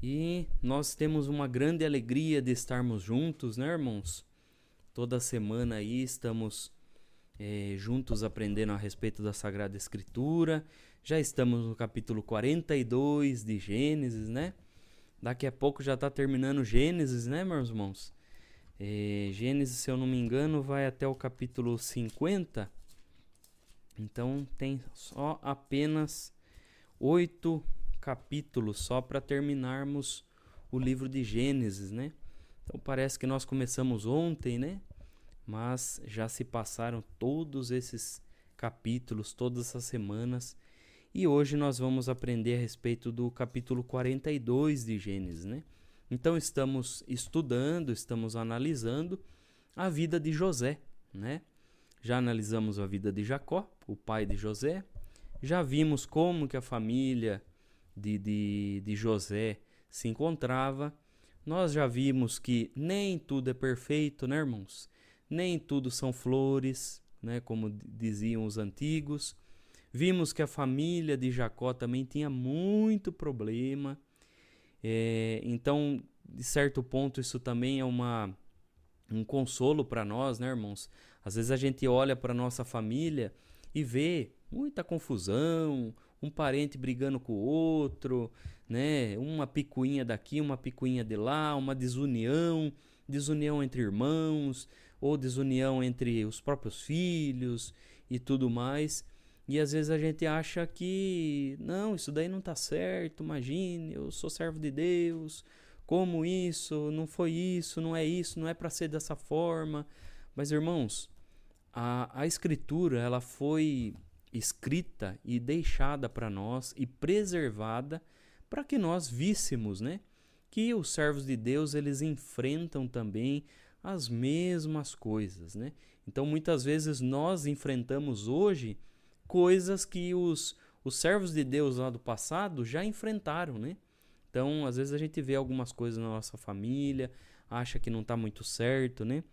E nós temos uma grande alegria de estarmos juntos, né, irmãos? Toda semana aí estamos juntos aprendendo a respeito da Sagrada Escritura. Já estamos no capítulo 42 de Gênesis, né? Daqui a pouco já está terminando Gênesis, né, meus irmãos? Gênesis, se eu não me engano, vai até o capítulo 50. Então tem só apenas 8 capítulos só para terminarmos o livro de Gênesis, né? Então parece que nós começamos ontem, né? Mas já se passaram todos esses capítulos, todas essas semanas. E hoje nós vamos aprender a respeito do capítulo 42 de Gênesis, né? Então estamos estudando, estamos analisando a vida de José, né? Já analisamos a vida de Jacó, o pai de José. Já vimos como que a família de José se encontrava. Nós já vimos que nem tudo é perfeito, né, irmãos? Nem tudo são flores, né, como diziam os antigos. Vimos que a família de Jacó também tinha muito problema. Então, de certo ponto, isso também é um consolo para nós, né, irmãos? Às vezes a gente olha para nossa família e vê muita confusão, um parente brigando com o outro, né? Uma picuinha daqui, uma picuinha de lá, uma desunião entre irmãos, ou desunião entre os próprios filhos e tudo mais. E às vezes a gente acha que, não, isso daí não tá certo, imagine, eu sou servo de Deus, como isso, não foi isso, não é para ser dessa forma. Mas irmãos, a escritura ela foi escrita e deixada para nós e preservada para que nós víssemos, né? Que os servos de Deus eles enfrentam também as mesmas coisas, né? Então muitas vezes nós enfrentamos hoje coisas que os servos de Deus lá do passado já enfrentaram, né? Então, às vezes a gente vê algumas coisas na nossa família, acha que não está muito certo, né?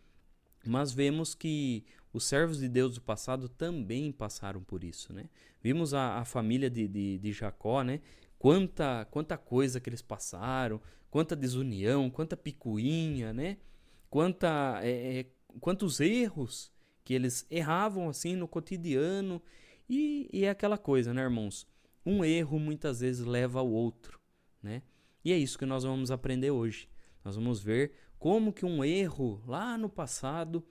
Mas vemos que os servos de Deus do passado também passaram por isso, né? Vimos a família de Jacó, né? Quanta coisa que eles passaram, quanta desunião, quanta picuinha, né? Quantos erros que eles erravam assim no cotidiano. E é aquela coisa, né, irmãos? Um erro muitas vezes leva ao outro, né? E é isso que nós vamos aprender hoje. Nós vamos ver como que um erro lá no passado,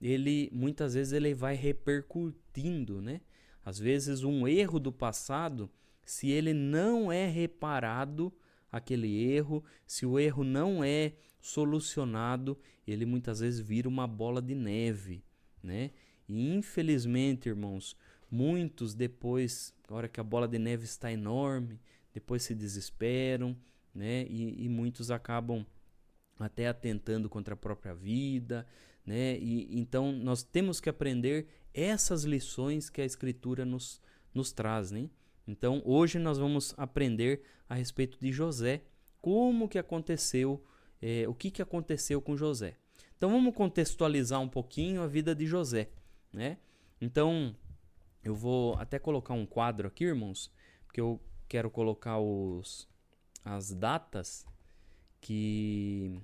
ele muitas vezes ele vai repercutindo, né? Às vezes um erro do passado, se ele não é reparado, aquele erro, se o erro não é solucionado, ele muitas vezes vira uma bola de neve, né? E infelizmente, irmãos, muitos depois, na hora que a bola de neve está enorme, depois se desesperam, né? E muitos acabam até atentando contra a própria vida, né? E então nós temos que aprender essas lições que a Escritura nos traz, né? Então hoje nós vamos aprender a respeito de José, como que aconteceu, o que aconteceu com José. Então vamos contextualizar um pouquinho a vida de José, né? Então eu vou até colocar um quadro aqui, irmãos, porque eu quero colocar as datas que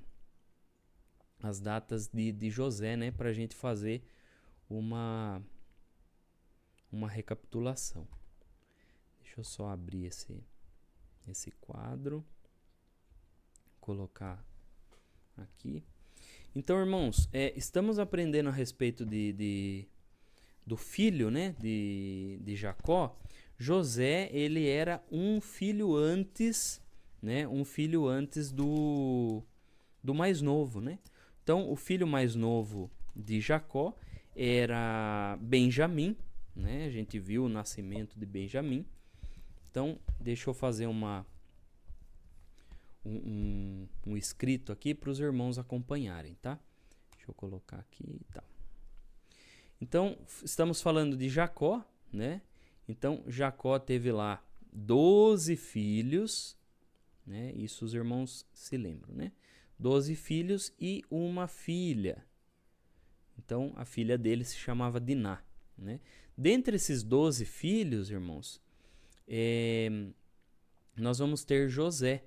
as datas de José, né, para a gente fazer uma recapitulação. Deixa eu só abrir esse quadro, colocar aqui. Então, irmãos, estamos aprendendo a respeito do filho, né, de Jacó. José, ele era um filho antes, né, um filho antes do mais novo, né? Então, o filho mais novo de Jacó era Benjamim, né? A gente viu o nascimento de Benjamim. Então, deixa eu fazer um escrito aqui para os irmãos acompanharem, tá? Deixa eu colocar aqui e tal. Então, estamos falando de Jacó, né? Então, Jacó teve lá 12 filhos, né? Isso os irmãos se lembram, né? 12 filhos e uma filha. Então, a filha dele se chamava Diná, né? Dentre esses 12 filhos, irmãos, nós vamos ter José.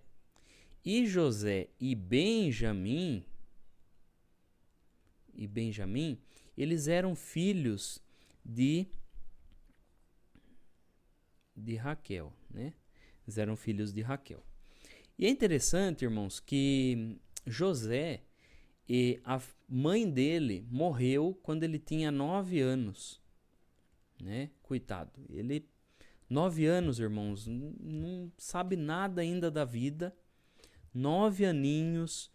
E José e Benjamim, eles eram filhos de Raquel, né? Eles eram filhos de Raquel. E é interessante, irmãos, que José, e a mãe dele morreu quando ele tinha 9 anos, né? Coitado. Ele, 9 anos, irmãos, não sabe nada ainda da vida. 9 aninhos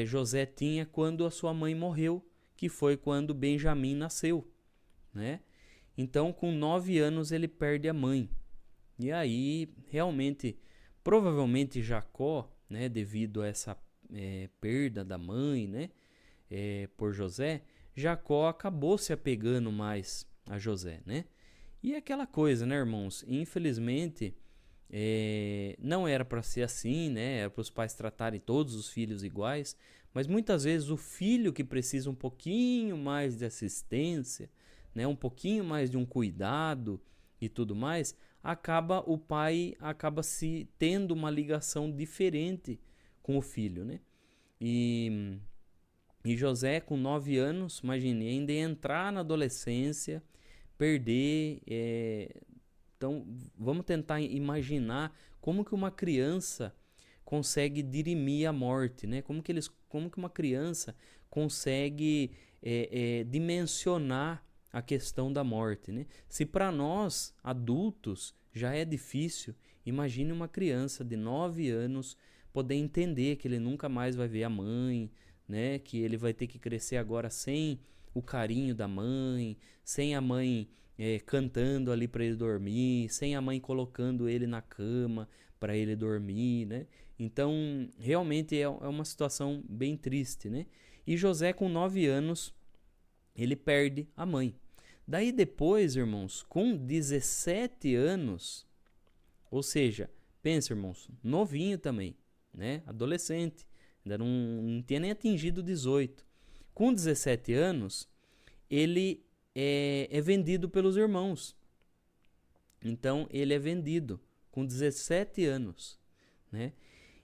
José tinha quando a sua mãe morreu, que foi quando Benjamim nasceu, né? Então, com 9 anos, ele perde a mãe. E aí, realmente, provavelmente Jacó, né, devido a essa perda da mãe, né, por José, Jacó acabou se apegando mais a José, né? E aquela coisa, né, irmãos? Infelizmente, não era para ser assim, né? Era para os pais tratarem todos os filhos iguais, mas muitas vezes o filho que precisa um pouquinho mais de assistência, né, um pouquinho mais de um cuidado e tudo mais, o pai acaba se tendo uma ligação diferente com o filho, né? E José, com 9 anos, imagine, ainda ia entrar na adolescência, perder. Então, vamos tentar imaginar como que uma criança consegue dirimir a morte, né? Como que uma criança consegue dimensionar a questão da morte, né? Se para nós, adultos, já é difícil, imagine uma criança de 9 anos poder entender que ele nunca mais vai ver a mãe, né? Que ele vai ter que crescer agora sem o carinho da mãe, sem a mãe cantando ali para ele dormir, sem a mãe colocando ele na cama para ele dormir, né? Então, realmente é uma situação bem triste, né? E José, com 9 anos, ele perde a mãe. Daí depois, irmãos, com 17 anos, ou seja, pensa, irmãos, novinho também, né? Adolescente, ainda não tinha nem atingido 18. Com 17 anos, ele é vendido pelos irmãos. Então, ele é vendido com 17 anos, né?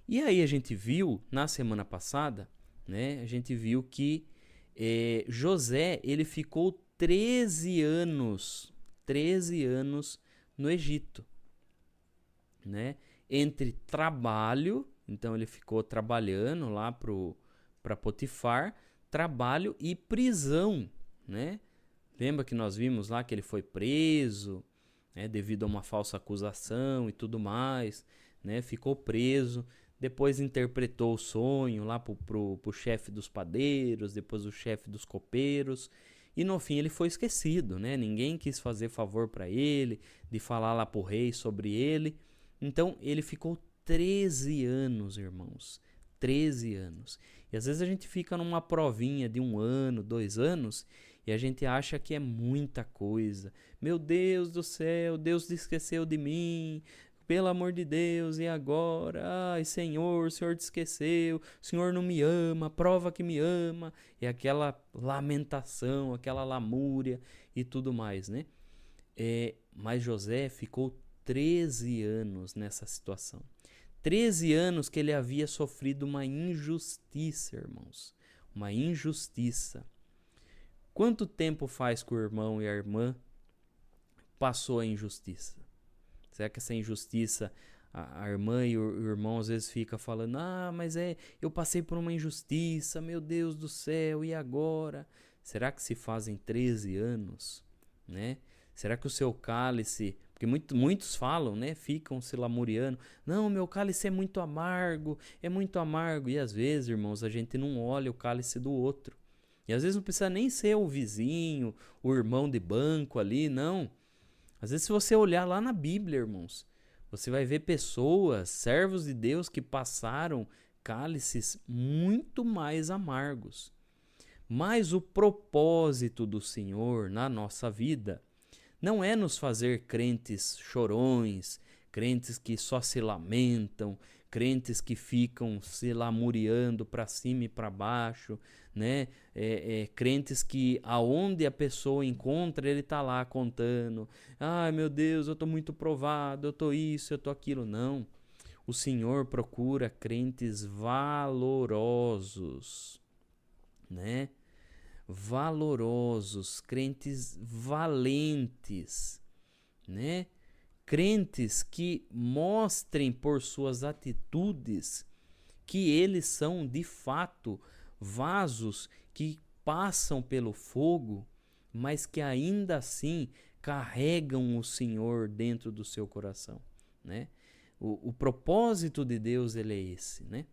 E aí a gente viu, na semana passada, né? A gente viu que José, ele ficou 13 anos no Egito, né? Entre trabalho, então ele ficou trabalhando lá para Potifar, trabalho e prisão, né? Lembra que nós vimos lá que ele foi preso, né, devido a uma falsa acusação e tudo mais, né? Ficou preso, depois interpretou o sonho lá pro chefe dos padeiros, depois o chefe dos copeiros, e no fim ele foi esquecido, né? Ninguém quis fazer favor para ele, de falar lá pro rei sobre ele. Então ele ficou 13 anos, irmãos. 13 anos. E às vezes a gente fica numa provinha de 1 ano, 2 anos, e a gente acha que é muita coisa. Meu Deus do céu, Deus se esqueceu de mim. Pelo amor de Deus, e agora? Ai, Senhor, o Senhor te esqueceu. O Senhor não me ama, prova que me ama. E aquela lamentação, aquela lamúria e tudo mais, né? Mas José ficou 13 anos nessa situação. 13 anos que ele havia sofrido uma injustiça, irmãos. Uma injustiça. Quanto tempo faz que o irmão e a irmã passou a injustiça? Será que essa injustiça, a irmã e o irmão às vezes fica falando, mas eu passei por uma injustiça, meu Deus do céu, e agora? Será que se fazem 13 anos, né? Será que o seu cálice, porque muitos falam, né? Ficam se lamuriando, não, meu cálice é muito amargo, e às vezes, irmãos, a gente não olha o cálice do outro. E às vezes não precisa nem ser o vizinho, o irmão de banco ali, não. Às vezes se você olhar lá na Bíblia, irmãos, você vai ver pessoas, servos de Deus, que passaram cálices muito mais amargos. Mas o propósito do Senhor na nossa vida não é nos fazer crentes chorões, crentes que só se lamentam, crentes que ficam se lamuriando para cima e para baixo, né? Crentes que aonde a pessoa encontra, ele tá lá contando, ai meu Deus, eu tô muito provado, eu tô isso, eu tô aquilo. Não. O Senhor procura crentes valorosos, né? Valorosos, crentes valentes, né? Crentes que mostrem por suas atitudes que eles são de fato vasos que passam pelo fogo, mas que ainda assim carregam o Senhor dentro do seu coração, né? O propósito de Deus, ele é esse, né?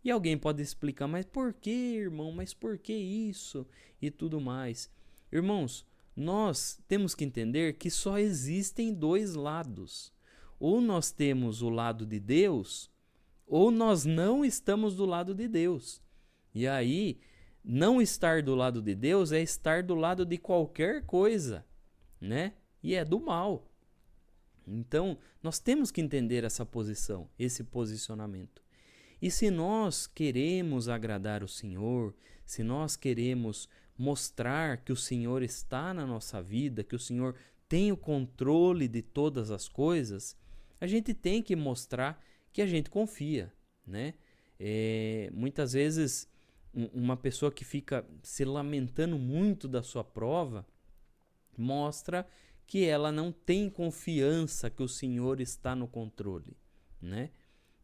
E alguém pode explicar, mas por que, irmão? Mas por que isso? E tudo mais. Irmãos, nós temos que entender que só existem dois lados. Ou nós temos o lado de Deus, ou nós não estamos do lado de Deus. E aí, não estar do lado de Deus é estar do lado de qualquer coisa, né? E é do mal. Então, nós temos que entender essa posição, esse posicionamento. E se nós queremos agradar o Senhor, se nós queremos mostrar que o Senhor está na nossa vida, que o Senhor tem o controle de todas as coisas, a gente tem que mostrar que a gente confia, né? Muitas vezes, uma pessoa que fica se lamentando muito da sua prova, mostra que ela não tem confiança que o Senhor está no controle, né?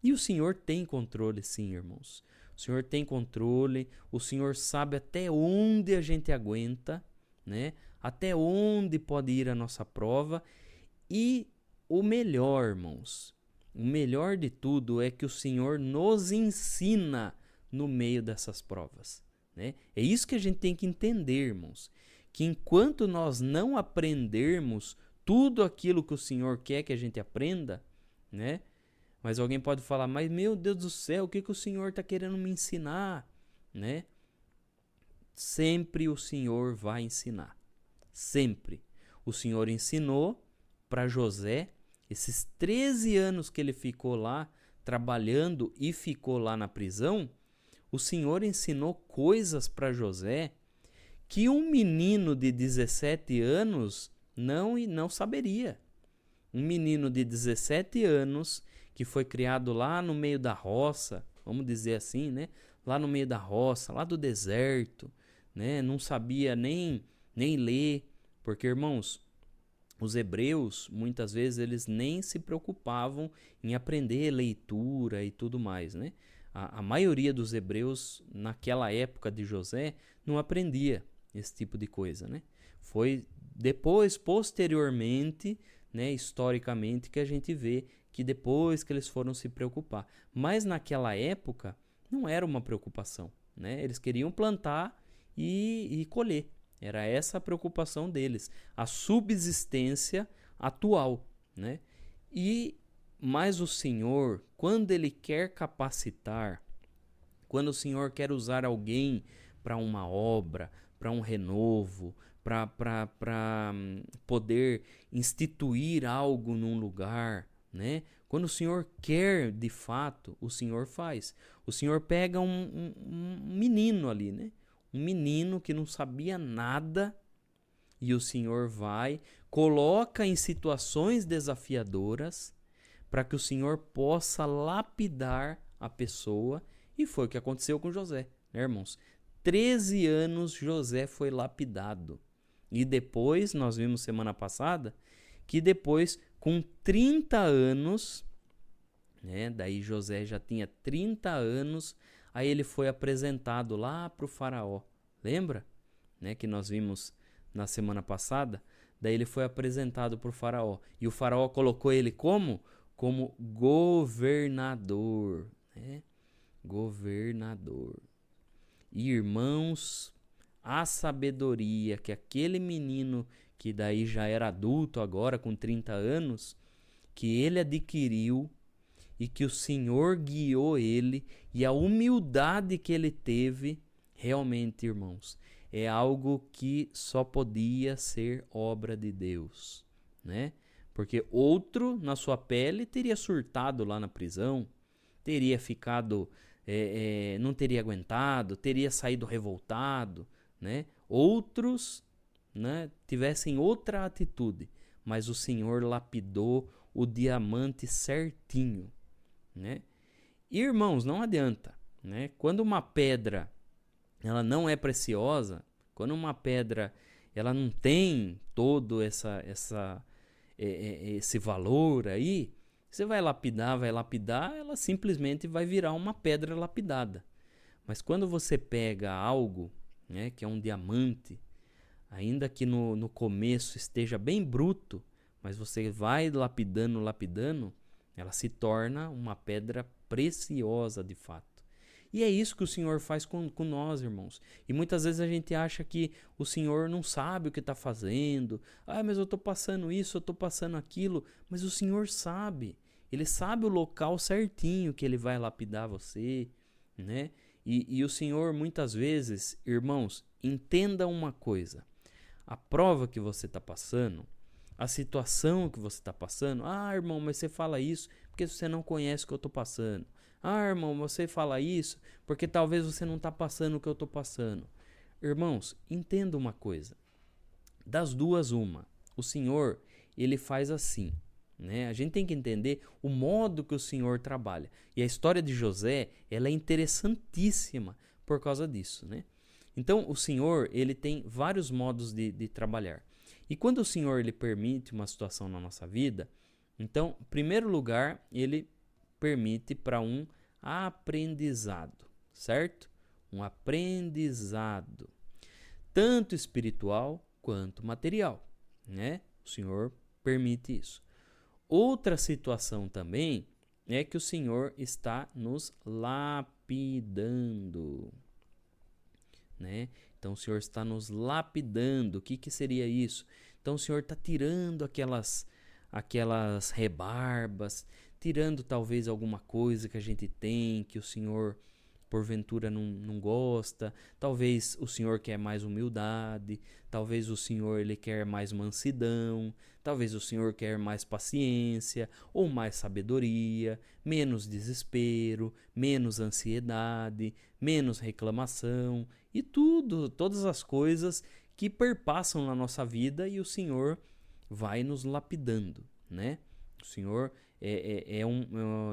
E o Senhor tem controle, sim, irmãos. O Senhor tem controle, o Senhor sabe até onde a gente aguenta, né? Até onde pode ir a nossa prova. E o melhor, irmãos, o melhor de tudo é que o Senhor nos ensina no meio dessas provas, né? É isso que a gente tem que entender, irmãos. Que enquanto nós não aprendermos tudo aquilo que o Senhor quer que a gente aprenda, né? Mas alguém pode falar, mas meu Deus do céu, o que o Senhor está querendo me ensinar, né? Sempre o Senhor vai ensinar, sempre. O Senhor ensinou para José, esses 13 anos que ele ficou lá trabalhando e ficou lá na prisão, o Senhor ensinou coisas para José que um menino de 17 anos não saberia. Um menino de 17 anos que foi criado lá no meio da roça, vamos dizer assim, né? Lá no meio da roça, lá do deserto, né? Não sabia nem ler, porque, irmãos, os hebreus, muitas vezes, eles nem se preocupavam em aprender leitura e tudo mais, né? A maioria dos hebreus, naquela época de José, não aprendia esse tipo de coisa, né? Foi depois, posteriormente, né, historicamente, que a gente vê que depois que eles foram se preocupar. Mas naquela época não era uma preocupação, né? Eles queriam plantar e colher. Era essa a preocupação deles, a subsistência atual, né? Mas o Senhor, quando Ele quer capacitar, quando o Senhor quer usar alguém para uma obra, para um renovo, para poder instituir algo num lugar, né? Quando o Senhor quer de fato, o Senhor faz. O Senhor pega um menino ali, né? Um menino que não sabia nada, e o Senhor vai, coloca em situações desafiadoras para que o Senhor possa lapidar a pessoa, e foi o que aconteceu com José, né, irmãos? 13 anos José foi lapidado. E depois, nós vimos semana passada, que depois, com 30 anos, né, daí José já tinha 30 anos, aí ele foi apresentado lá para o faraó. Lembra? Né, que nós vimos na semana passada? Daí ele foi apresentado para o faraó. E o faraó colocou ele como? Como governador. Né? Governador. E, irmãos, a sabedoria que aquele menino, que daí já era adulto agora, com 30 anos, que ele adquiriu e que o Senhor guiou ele, e a humildade que ele teve, realmente, irmãos, é algo que só podia ser obra de Deus, né? Porque outro, na sua pele, teria surtado lá na prisão, teria ficado, não teria aguentado, teria saído revoltado, né? Outros, né, tivessem outra atitude, mas o Senhor lapidou o diamante certinho, né? E, irmãos, não adianta, né? Quando uma pedra ela não é preciosa, quando uma pedra ela não tem todo esse valor aí, você vai lapidar, ela simplesmente vai virar uma pedra lapidada. Mas quando você pega algo, né, que é um diamante, ainda que no começo esteja bem bruto, mas você vai lapidando, ela se torna uma pedra preciosa de fato. E é isso que o Senhor faz com nós, irmãos. E muitas vezes a gente acha que o Senhor não sabe o que está fazendo. Ah, mas eu estou passando isso, eu estou passando aquilo. Mas o Senhor sabe. Ele sabe o local certinho que Ele vai lapidar você, né? E o Senhor, muitas vezes, irmãos, entenda uma coisa. A prova que você está passando, a situação que você está passando. Ah, irmão, mas você fala isso porque você não conhece o que eu estou passando. Ah, irmão, você fala isso porque talvez você não está passando o que eu estou passando. Irmãos, entenda uma coisa. Das duas, uma. O Senhor, Ele faz assim, né? A gente tem que entender o modo que o Senhor trabalha. E a história de José, ela é interessantíssima por causa disso, né? Então, o Senhor, Ele tem vários modos de trabalhar. E quando o Senhor, Ele permite uma situação na nossa vida, então, em primeiro lugar, Ele permite para um aprendizado, certo? Um aprendizado, tanto espiritual quanto material, né? O Senhor permite isso. Outra situação também é que o Senhor está nos lapidando, né? Então o Senhor está nos lapidando. O que seria isso? Então o Senhor está tirando aquelas rebarbas, tirando talvez alguma coisa que a gente tem, que o Senhor porventura não gosta. Talvez o Senhor quer mais humildade, talvez o Senhor ele quer mais mansidão, talvez o Senhor quer mais paciência ou mais sabedoria, menos desespero, menos ansiedade, menos reclamação e todas as coisas que perpassam na nossa vida, e o Senhor vai nos lapidando, né? O Senhor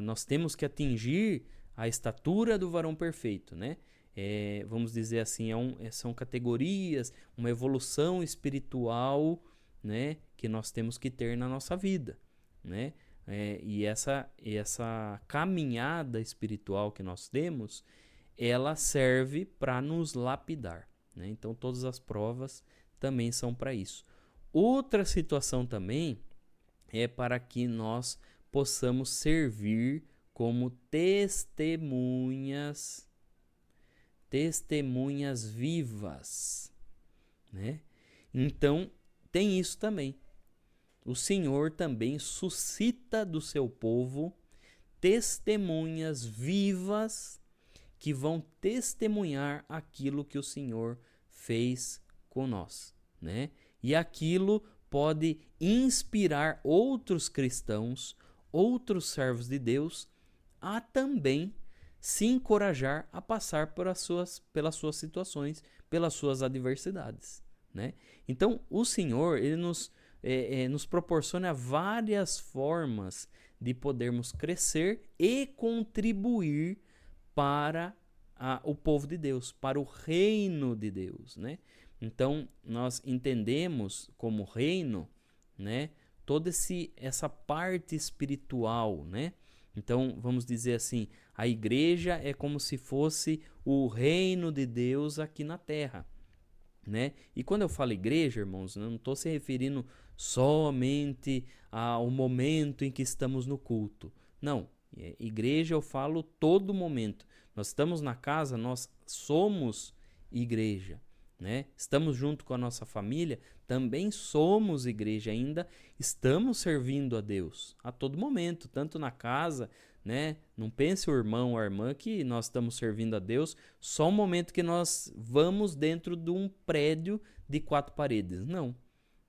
nós temos que atingir a estatura do varão perfeito, né? Vamos dizer assim, são categorias, uma evolução espiritual, né? Que nós temos que ter na nossa vida, né? E essa caminhada espiritual que nós temos, ela serve para nos lapidar, né? Então todas as provas também são para isso. Outra situação também é para que nós possamos servir como testemunhas vivas, né? Então, tem isso também. O Senhor também suscita do seu povo testemunhas vivas que vão testemunhar aquilo que o Senhor fez com nós, né? E aquilo pode inspirar outros cristãos, outros servos de Deus, a também se encorajar a passar pelas suas situações, pelas suas adversidades, né? Então, o Senhor, Ele nos proporciona várias formas de podermos crescer e contribuir para o povo de Deus, para o reino de Deus, né? Então, nós entendemos como reino, né, toda essa parte espiritual, né? Então, vamos dizer assim, a igreja é como se fosse o reino de Deus aqui na terra, né? E quando eu falo igreja, irmãos, eu não estou se referindo somente ao momento em que estamos no culto. Não, igreja eu falo todo momento. Nós estamos na casa, nós somos igreja, né? Estamos junto com a nossa família, também somos igreja ainda, estamos servindo a Deus a todo momento, tanto na casa, né? Não pense o irmão ou a irmã que nós estamos servindo a Deus só o momento que nós vamos dentro de um prédio de 4 paredes, não,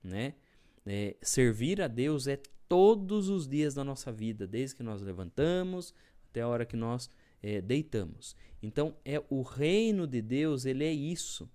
né? Servir a Deus é todos os dias da nossa vida, desde que nós levantamos até a hora que nós deitamos. Então, o reino de Deus, ele é isso.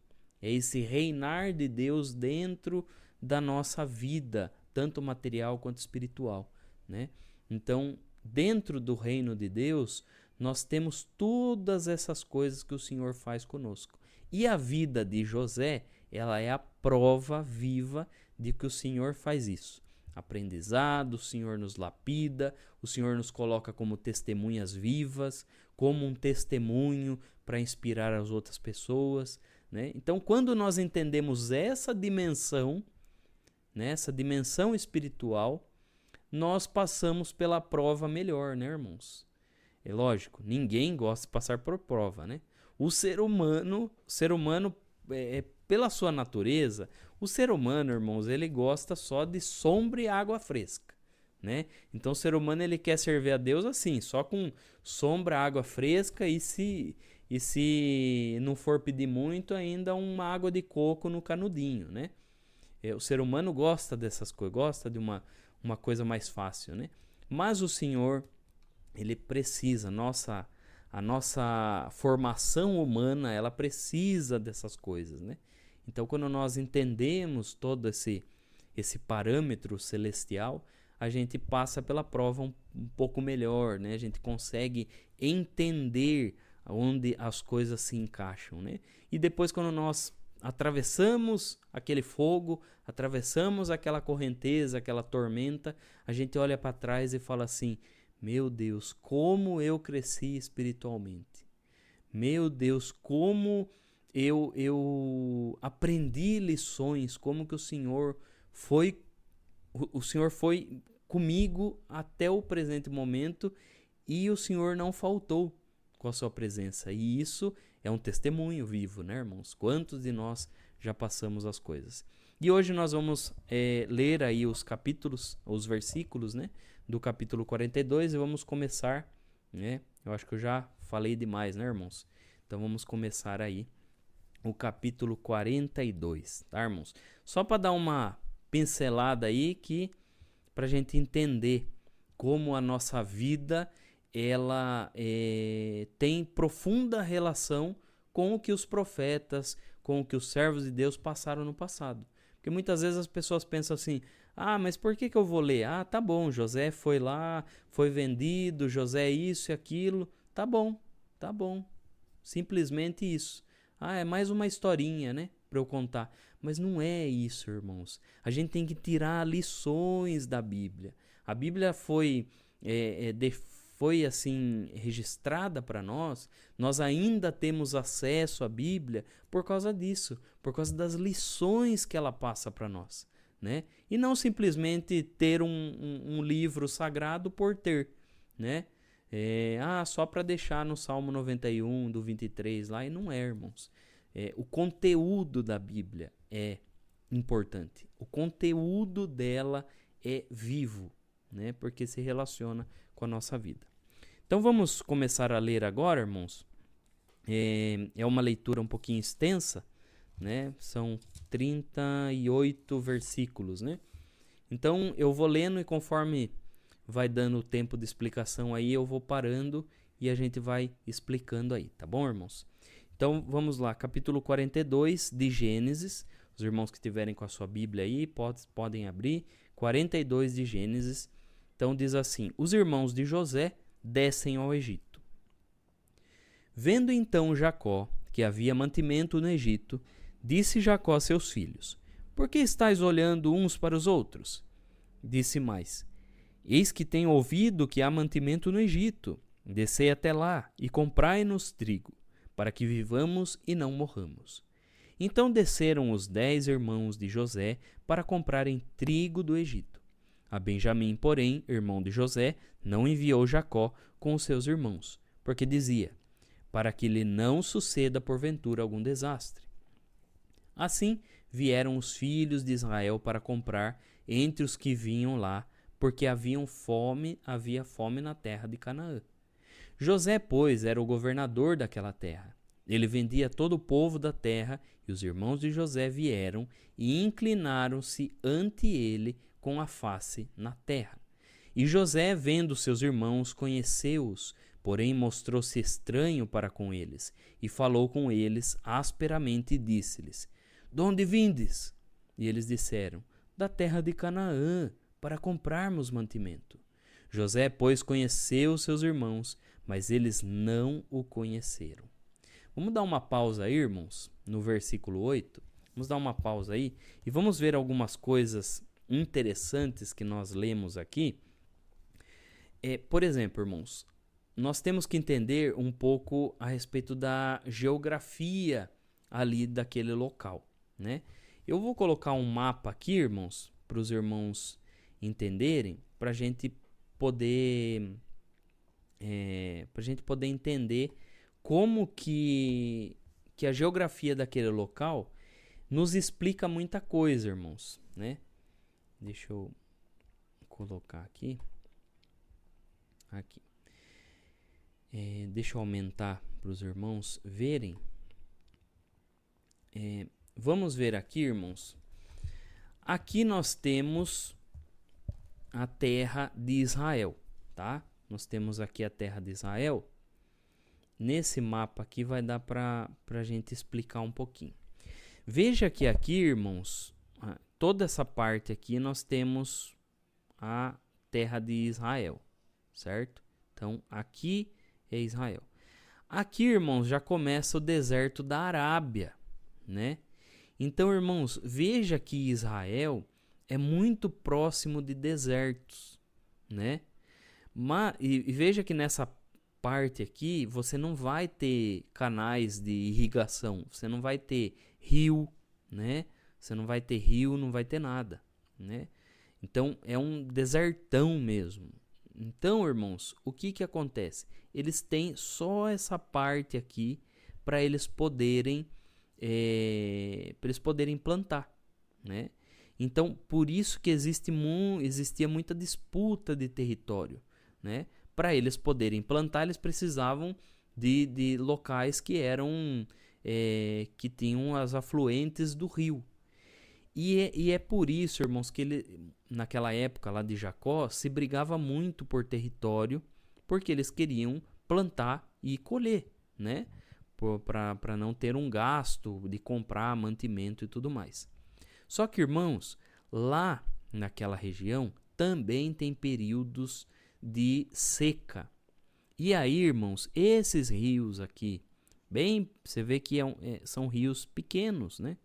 É esse reinar de Deus dentro da nossa vida, tanto material quanto espiritual, né? Então, dentro do reino de Deus, nós temos todas essas coisas que o Senhor faz conosco. E a vida de José, ela é a prova viva de que o Senhor faz isso. Aprendizado, o Senhor nos lapida, o Senhor nos coloca como testemunhas vivas, como um testemunho para inspirar as outras pessoas, né? Então, quando nós entendemos essa dimensão, né, essa dimensão espiritual, nós passamos pela prova melhor, né, irmãos? É lógico, ninguém gosta de passar por prova, né? O ser humano, pela sua natureza, o ser humano, irmãos, ele gosta só de sombra e água fresca, né? Então o ser humano ele quer servir a Deus assim, só com sombra, água fresca e se não for pedir muito, ainda uma água de coco no canudinho, né? O ser humano gosta dessas coisas, gosta de uma coisa mais fácil, né? Mas o Senhor, ele precisa, a nossa formação humana, ela precisa dessas coisas, né? Então, quando nós entendemos todo esse parâmetro celestial, a gente passa pela prova um pouco melhor, né? A gente consegue entender onde as coisas se encaixam, né? E depois, quando nós atravessamos aquele fogo, atravessamos aquela correnteza, aquela tormenta, a gente olha para trás e fala assim: meu Deus, como eu cresci espiritualmente. Meu Deus, como eu aprendi lições, como que o Senhor foi comigo até o presente momento e o Senhor não faltou com a sua presença. E isso é um testemunho vivo, né, irmãos? Quantos de nós já passamos as coisas? E hoje nós vamos ler aí os capítulos, os versículos, né, do capítulo 42 e vamos começar, né? Eu acho que eu já falei demais, né, irmãos? Então vamos começar aí o capítulo 42, tá, irmãos? Só para dar uma pincelada aí para a gente entender como a nossa vida ela tem profunda relação com o que os profetas, com o que os servos de Deus passaram no passado. Porque muitas vezes as pessoas pensam assim: ah, mas por que eu vou ler? Ah, tá bom, José foi lá, foi vendido, José isso e aquilo. Tá bom. Simplesmente isso. Ah, é mais uma historinha, né, para eu contar. Mas não é isso, irmãos. A gente tem que tirar lições da Bíblia. A Bíblia foi assim registrada para nós. Nós ainda temos acesso à Bíblia por causa disso, por causa das lições que ela passa para nós, né? E não simplesmente ter um livro sagrado por ter, né? Só para deixar no Salmo 91, do 23 lá, e não é, irmãos. O conteúdo da Bíblia é importante. O conteúdo dela é vivo, né? Porque se relaciona com a nossa vida. Então vamos começar a ler agora, irmãos. É uma leitura um pouquinho extensa, né? São 38 versículos, né? Então eu vou lendo e conforme vai dando o tempo de explicação aí, eu vou parando e a gente vai explicando aí, tá bom, irmãos? Então vamos lá, capítulo 42 de Gênesis. Os irmãos que estiverem com a sua Bíblia aí podem abrir. 42 de Gênesis. Então diz assim: os irmãos de José descem ao Egito. Vendo então Jacó que havia mantimento no Egito, disse Jacó a seus filhos: por que estáis olhando uns para os outros? Disse mais: eis que tenho ouvido que há mantimento no Egito. Descei até lá e comprai-nos trigo, para que vivamos e não morramos. Então desceram os 10 irmãos de José para comprarem trigo do Egito. A Benjamim, porém, irmão de José, não enviou Jacó com os seus irmãos, porque dizia: para que lhe não suceda porventura algum desastre. Assim vieram os filhos de Israel para comprar entre os que vinham lá, porque havia fome na terra de Canaã. José, pois, era o governador daquela terra. Ele vendia todo o povo da terra, e os irmãos de José vieram e inclinaram-se ante ele com a face na terra. E José, vendo seus irmãos, conheceu-os, porém mostrou-se estranho para com eles, e falou com eles asperamente e disse-lhes: de onde vindes? E eles disseram: da terra de Canaã, para comprarmos mantimento. José, pois, conheceu seus irmãos, mas eles não o conheceram. Vamos dar uma pausa aí, irmãos, no versículo 8. Vamos dar uma pausa aí e vamos ver algumas coisas interessantes que nós lemos aqui. Por exemplo, irmãos, nós temos que entender um pouco a respeito da geografia ali daquele local, né? Eu vou colocar um mapa aqui, irmãos, para os irmãos entenderem, para a gente poder entender como que a geografia daquele local nos explica muita coisa, irmãos, né? Deixa eu colocar aqui. Deixa eu aumentar para os irmãos verem. Vamos ver aqui, irmãos. Aqui nós temos a terra de Israel, tá? Nós temos aqui a terra de Israel. Nesse mapa aqui vai dar para a gente explicar um pouquinho. Veja que aqui, irmãos, toda essa parte aqui nós temos a terra de Israel, certo? Então, aqui é Israel. Aqui, irmãos, já começa o deserto da Arábia, né? Então, irmãos, veja que Israel é muito próximo de desertos, né? E veja que nessa parte aqui você não vai ter canais de irrigação, você não vai ter rio, né? Você não vai ter rio, não vai ter nada, né? Então é um desertão mesmo. Então, irmãos, o que acontece? Eles têm só essa parte aqui para eles poderem plantar, né? Então, por isso que existia muita disputa de território, né? Para eles poderem plantar, eles precisavam de locais que eram que tinham as afluentes do rio. E é por isso, irmãos, que naquela época lá de Jacó se brigava muito por território, porque eles queriam plantar e colher, né? Para não ter um gasto de comprar mantimento e tudo mais. Só que, irmãos, lá naquela região também tem períodos de seca. E aí, irmãos, esses rios aqui, você vê que são rios pequenos, né?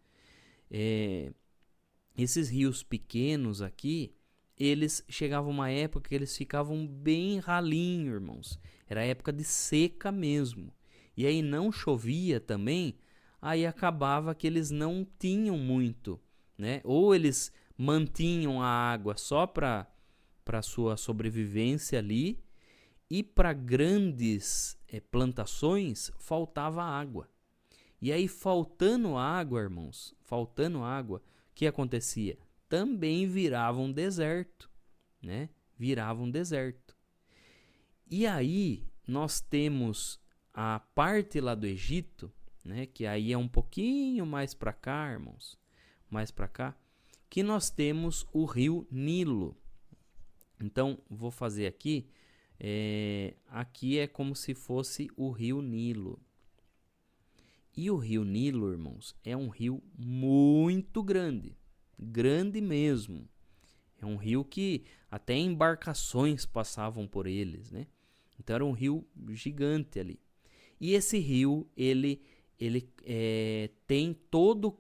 Esses rios pequenos aqui, eles chegavam uma época que eles ficavam bem ralinho, irmãos. Era época de seca mesmo. E aí não chovia também, aí acabava que eles não tinham muito, né? Ou eles mantinham a água só para sua sobrevivência ali, e para grandes plantações faltava água. E aí, faltando água, irmãos, o que acontecia? Também virava um deserto, né? Virava um deserto. E aí, nós temos a parte lá do Egito, né? Que aí é um pouquinho mais para cá, irmãos, mais para cá, que nós temos o rio Nilo. Então, vou fazer aqui. Aqui é como se fosse o rio Nilo. E o rio Nilo, irmãos, é um rio muito grande. Grande mesmo. É um rio que até embarcações passavam por eles, né? Então era um rio gigante ali. E esse rio, ele tem todo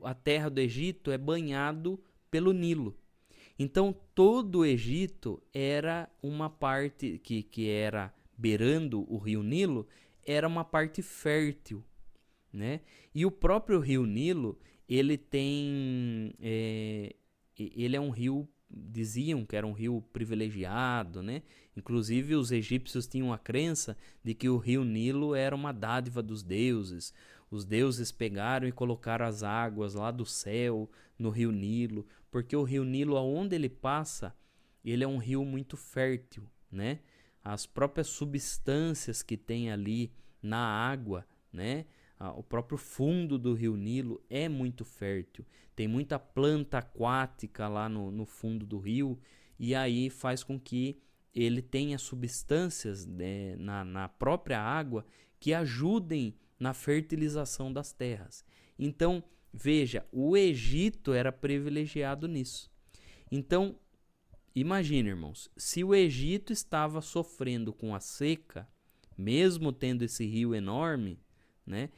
a terra do Egito é banhado pelo Nilo. Então todo o Egito era uma parte que era beirando o rio Nilo, era uma parte fértil, né? E o próprio rio Nilo, ele é um rio, diziam que era um rio privilegiado, né? Inclusive os egípcios tinham a crença de que o rio Nilo era uma dádiva dos deuses. Os deuses pegaram e colocaram as águas lá do céu no rio Nilo, porque o rio Nilo, aonde ele passa, ele é um rio muito fértil, né? As próprias substâncias que tem ali na água, né? O próprio fundo do rio Nilo é muito fértil. Tem muita planta aquática lá no fundo do rio, e aí faz com que ele tenha substâncias, né, na própria água que ajudem na fertilização das terras. Então, veja, o Egito era privilegiado nisso. Então, imagine, irmãos, se o Egito estava sofrendo com a seca, mesmo tendo esse rio enorme, né?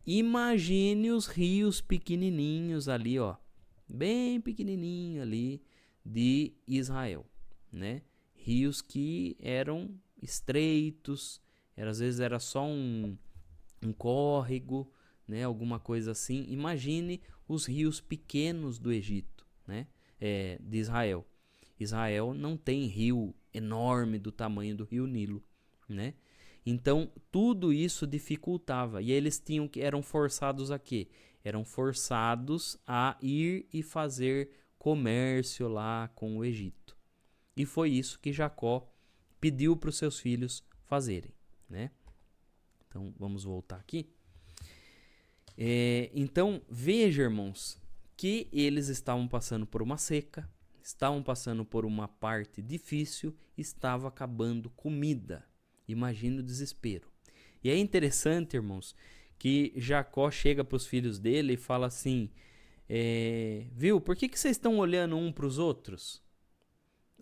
Imagine os rios pequenininhos ali, ó, bem pequenininho ali de Israel, né? Rios que eram estreitos, às vezes era só um córrego, né? Alguma coisa assim. Imagine os rios pequenos do Egito, né? De Israel. Israel não tem rio enorme do tamanho do rio Nilo, né? Então tudo isso dificultava e eles eram forçados a quê? Eram forçados a ir e fazer comércio lá com o Egito. E foi isso que Jacó pediu para os seus filhos fazerem, né? Então vamos voltar aqui. Então veja, irmãos, que eles estavam passando por uma seca, estavam passando por uma parte difícil, estava acabando comida. Imagina o desespero. E é interessante, irmãos, que Jacó chega para os filhos dele e fala assim, viu, por que vocês estão olhando um para os outros?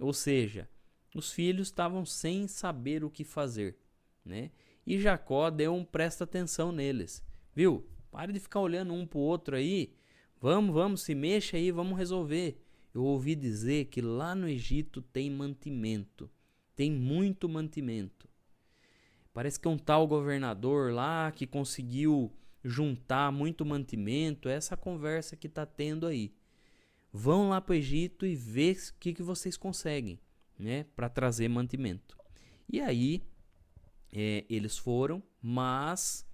Ou seja, os filhos estavam sem saber o que fazer, né? E Jacó deu presta atenção neles, viu? Pare de ficar olhando um para o outro aí, vamos, se mexa aí, vamos resolver. Eu ouvi dizer que lá no Egito tem mantimento, tem muito mantimento. Parece que um tal governador lá que conseguiu juntar muito mantimento, essa conversa que está tendo aí. Vão lá para o Egito e vê o que vocês conseguem, né, para trazer mantimento. E aí eles foram, mas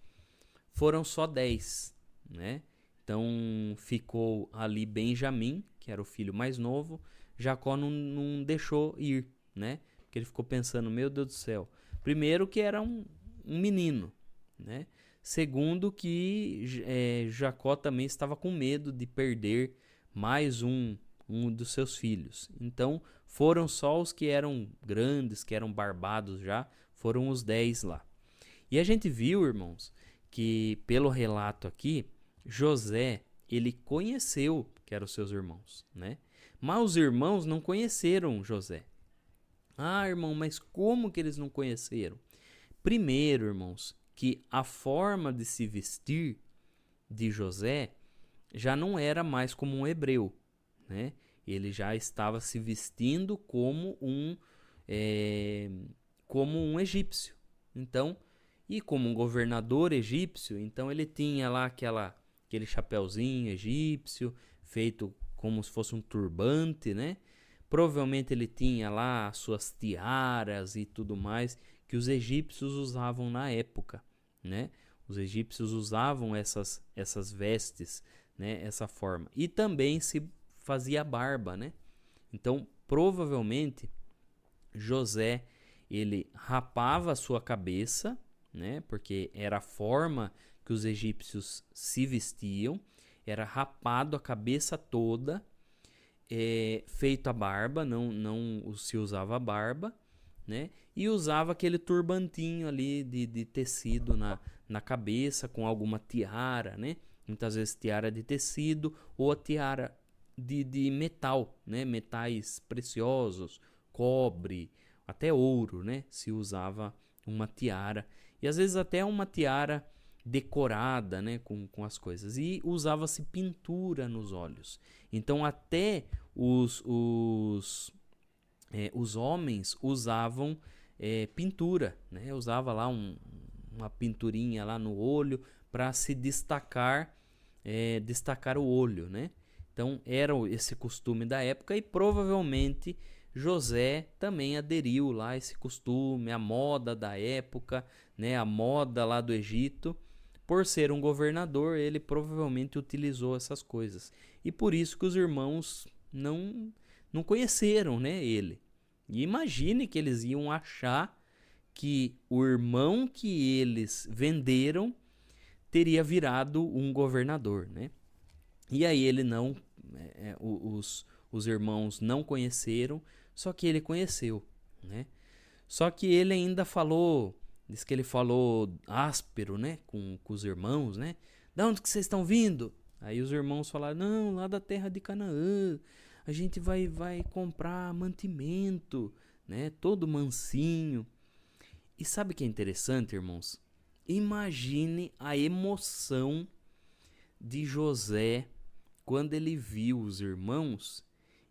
foram só 10, né? Então ficou ali Benjamim, que era o filho mais novo. Jacó não deixou ir, né? Porque ele ficou pensando, meu Deus do céu. Primeiro que era um menino, né? Segundo que Jacó também estava com medo de perder mais um dos seus filhos. Então foram só os que eram grandes, que eram barbados já, foram os 10 lá. E a gente viu, irmãos, que pelo relato aqui, José, ele conheceu que eram os seus irmãos, né? Mas os irmãos não conheceram José. Ah, irmão, mas como que eles não conheceram? Primeiro, irmãos, que a forma de se vestir de José já não era mais como um hebreu, né? Ele já estava se vestindo como um egípcio. Então, e como um governador egípcio, então ele tinha lá aquele chapéuzinho egípcio, feito como se fosse um turbante, né? Provavelmente ele tinha lá as suas tiaras e tudo mais que os egípcios usavam na época, né? Os egípcios usavam essas vestes, né? Essa forma. E também se fazia barba, né? Então, provavelmente, José, ele rapava a sua cabeça, né? Porque era a forma que os egípcios se vestiam, era rapado a cabeça toda, feito a barba, não se usava barba, né? E usava aquele turbantinho ali de tecido na cabeça, com alguma tiara, né? Muitas vezes tiara de tecido ou a tiara de metal, né? Metais preciosos, cobre, até ouro, né? Se usava uma tiara. E às vezes até uma tiara decorada, né, com as coisas. E usava-se pintura nos olhos. Então até os homens usavam pintura, né? Usava lá uma pinturinha lá no olho para se destacar o olho, né? Então era esse costume da época e provavelmente José também aderiu lá a esse costume, a moda da época, né? A moda lá do Egito. Por ser um governador, ele provavelmente utilizou essas coisas. E por isso que os irmãos não conheceram, né, ele. E imagine que eles iam achar que o irmão que eles venderam teria virado um governador, né? E aí ele os irmãos não conheceram, só que ele conheceu, né? Só que ele ainda falou, diz que ele falou áspero, né, com os irmãos, né? Da onde que vocês estão vindo? Aí os irmãos falaram, não, lá da terra de Canaã. a gente vai comprar mantimento, né? Todo mansinho. E sabe o que é interessante, irmãos? Imagine a emoção de José quando ele viu os irmãos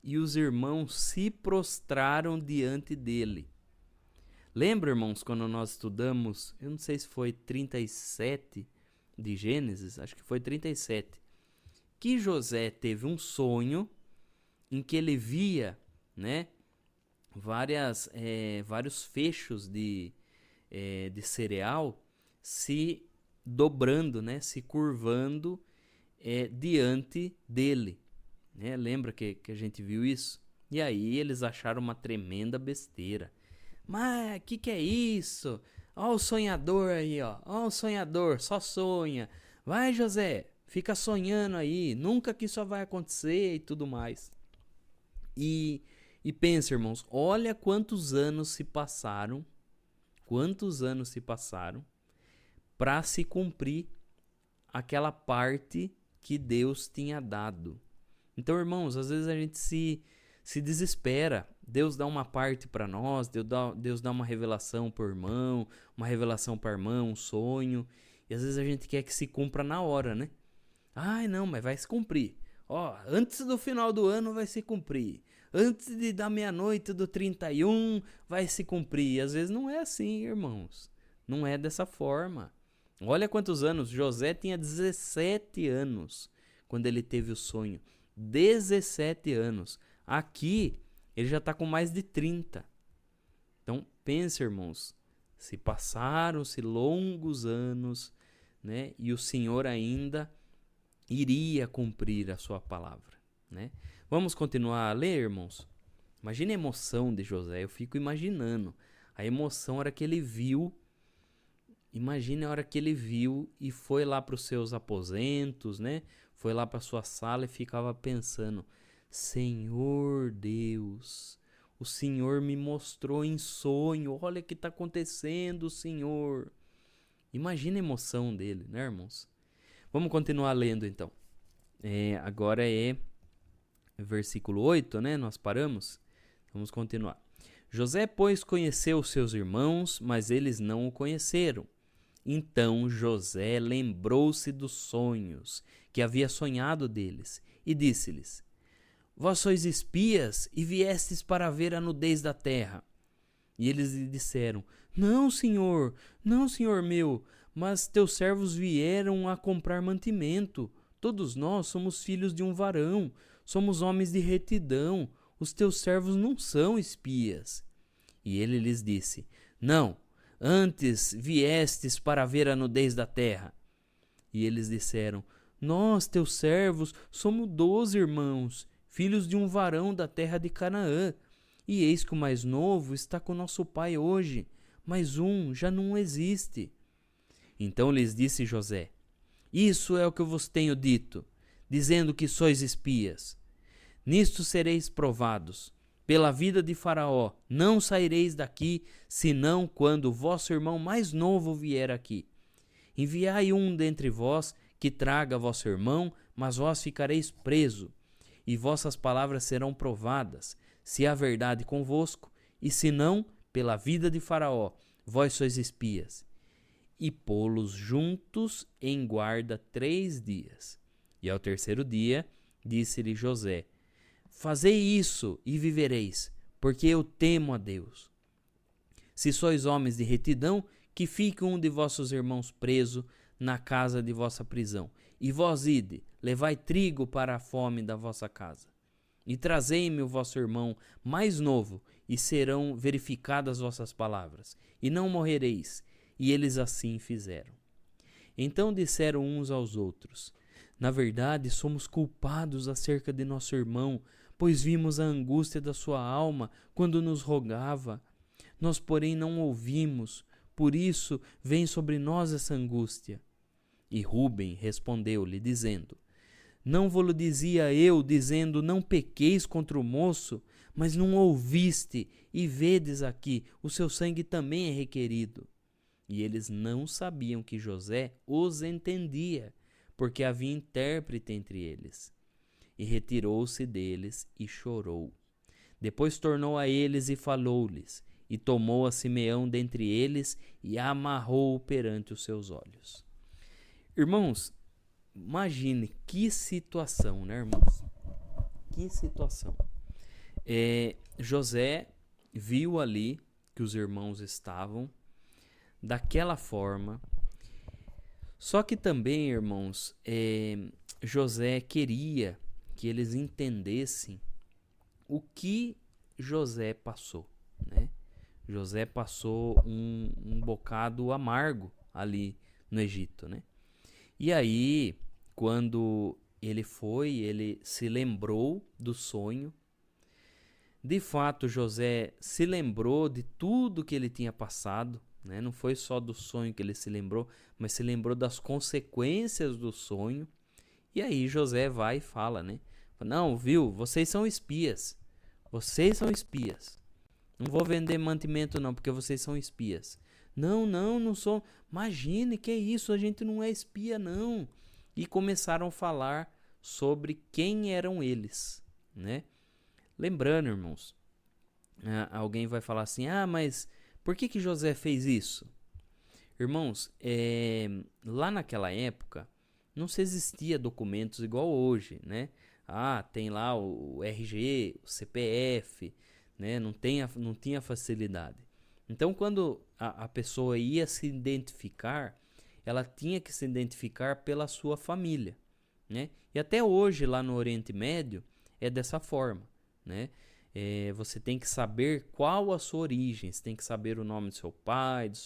e os irmãos se prostraram diante dele. Lembra, irmãos, quando nós estudamos, eu não sei se foi 37 de Gênesis, acho que foi 37, que José teve um sonho em que ele via, né, vários fechos de cereal se dobrando, né, se curvando diante dele. Né? Lembra que a gente viu isso? E aí eles acharam uma tremenda besteira. Mas que é isso? Ó o sonhador aí, ó. Ó o sonhador, só sonha. Vai, José, fica sonhando aí. Nunca que isso vai acontecer e tudo mais. E pensa, irmãos, olha quantos anos se passaram. Quantos anos se passaram para se cumprir aquela parte que Deus tinha dado. Então, irmãos, às vezes a gente se desespera. Deus dá uma parte para nós, Deus dá uma revelação para o irmão, uma revelação para a irmã, um sonho. E às vezes a gente quer que se cumpra na hora, né? Ai, não, mas vai se cumprir. Ó, antes do final do ano vai se cumprir. Antes da meia-noite do 31 vai se cumprir. E às vezes não é assim, irmãos. Não é dessa forma. Olha quantos anos. José tinha 17 anos quando ele teve o sonho. 17 anos. Aqui, ele já está com mais de 30. Então, pense, irmãos. Se passaram-se longos anos, né? E o Senhor ainda iria cumprir a sua palavra, né? Vamos continuar a ler, irmãos? Imagina a emoção de José. Eu fico imaginando. A emoção era que ele viu. Imagine a hora que ele viu e foi lá para os seus aposentos, né? Foi lá para sua sala e ficava pensando: Senhor Deus, o Senhor me mostrou em sonho. Olha o que está acontecendo, Senhor. Imagina a emoção dele, né, irmãos? Vamos continuar lendo, então. Agora é versículo 8, né? Nós paramos. Vamos continuar. José, pois, conheceu seus irmãos, mas eles não o conheceram. Então José lembrou-se dos sonhos que havia sonhado deles e disse-lhes: Vós sois espias e viestes para ver a nudez da terra. E eles lhe disseram: Não, senhor meu, mas teus servos vieram a comprar mantimento. Todos nós somos filhos de um varão, somos homens de retidão. Os teus servos não são espias. E ele lhes disse: Não, antes viestes para ver a nudez da terra. E eles disseram: Nós, teus servos, somos 12 irmãos, filhos de um varão da terra de Canaã. E eis que o mais novo está com nosso pai hoje, mas um já não existe. Então lhes disse José: Isso é o que eu vos tenho dito, dizendo que sois espias. Nisto sereis provados. Pela vida de Faraó, não saireis daqui, senão quando o vosso irmão mais novo vier aqui. Enviai um dentre vós, que traga vosso irmão, mas vós ficareis preso, e vossas palavras serão provadas, se há verdade convosco, e se não, pela vida de Faraó, vós sois espias. E pô-los juntos em guarda 3 dias. E ao terceiro dia, disse-lhe José: Fazei isso e vivereis, porque eu temo a Deus. Se sois homens de retidão, que fique um de vossos irmãos preso na casa de vossa prisão. E vós ide, levai trigo para a fome da vossa casa. E trazei-me o vosso irmão mais novo, e serão verificadas vossas palavras, e não morrereis. E eles assim fizeram. Então disseram uns aos outros: Na verdade, somos culpados acerca de nosso irmão, pois vimos a angústia da sua alma quando nos rogava. Nós, porém, não ouvimos, por isso vem sobre nós essa angústia. E Rúben respondeu-lhe, dizendo: Não vos dizia eu, dizendo, não pequeis contra o moço, mas não ouviste, e vedes aqui, o seu sangue também é requerido. E eles não sabiam que José os entendia, porque havia intérprete entre eles. e retirou-se deles e chorou. Depois tornou a eles e falou-lhes, e tomou a Simeão dentre eles e amarrou-o perante os seus olhos. Irmãos, imagine que situação, né, irmãos? Que situação. José viu ali que os irmãos estavam daquela forma. Só que também, irmãos, José queria que eles entendessem o que José passou, né? José passou um bocado amargo ali no Egito, né? E aí, quando ele se lembrou do sonho. De fato, José se lembrou de tudo que ele tinha passado, né? Não foi só do sonho que ele se lembrou, mas se lembrou das consequências do sonho. E aí José vai e fala, né? Não, viu? Vocês são espias. Vocês são espias. Não vou vender mantimento não, porque vocês são espias. Não sou. Imagine, que isso? A gente não é espia, não. E começaram a falar sobre quem eram eles, né? Lembrando, irmãos, alguém vai falar assim, mas por que José fez isso? Irmãos, lá naquela época não se existia documentos igual hoje, né? Tem lá o RG, o CPF, né? Não tinha facilidade. Então, quando a pessoa ia se identificar, ela tinha que se identificar pela sua família, né? E até hoje, lá no Oriente Médio, é dessa forma, né? Você tem que saber qual a sua origem, você tem que saber o nome do seu pai, do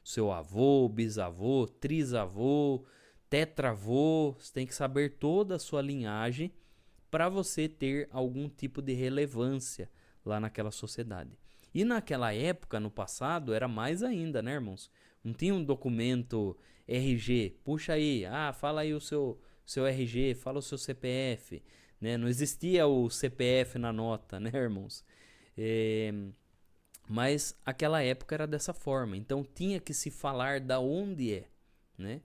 seu avô, bisavô, trisavô, tetravô, você tem que saber toda a sua linhagem para você ter algum tipo de relevância lá naquela sociedade. E naquela época, no passado, era mais ainda, né, irmãos? Não tinha um documento RG, puxa aí, fala aí o seu RG, fala o seu CPF, né? Não existia o CPF na nota, né, irmãos? Mas aquela época era dessa forma, então tinha que se falar da onde é, né?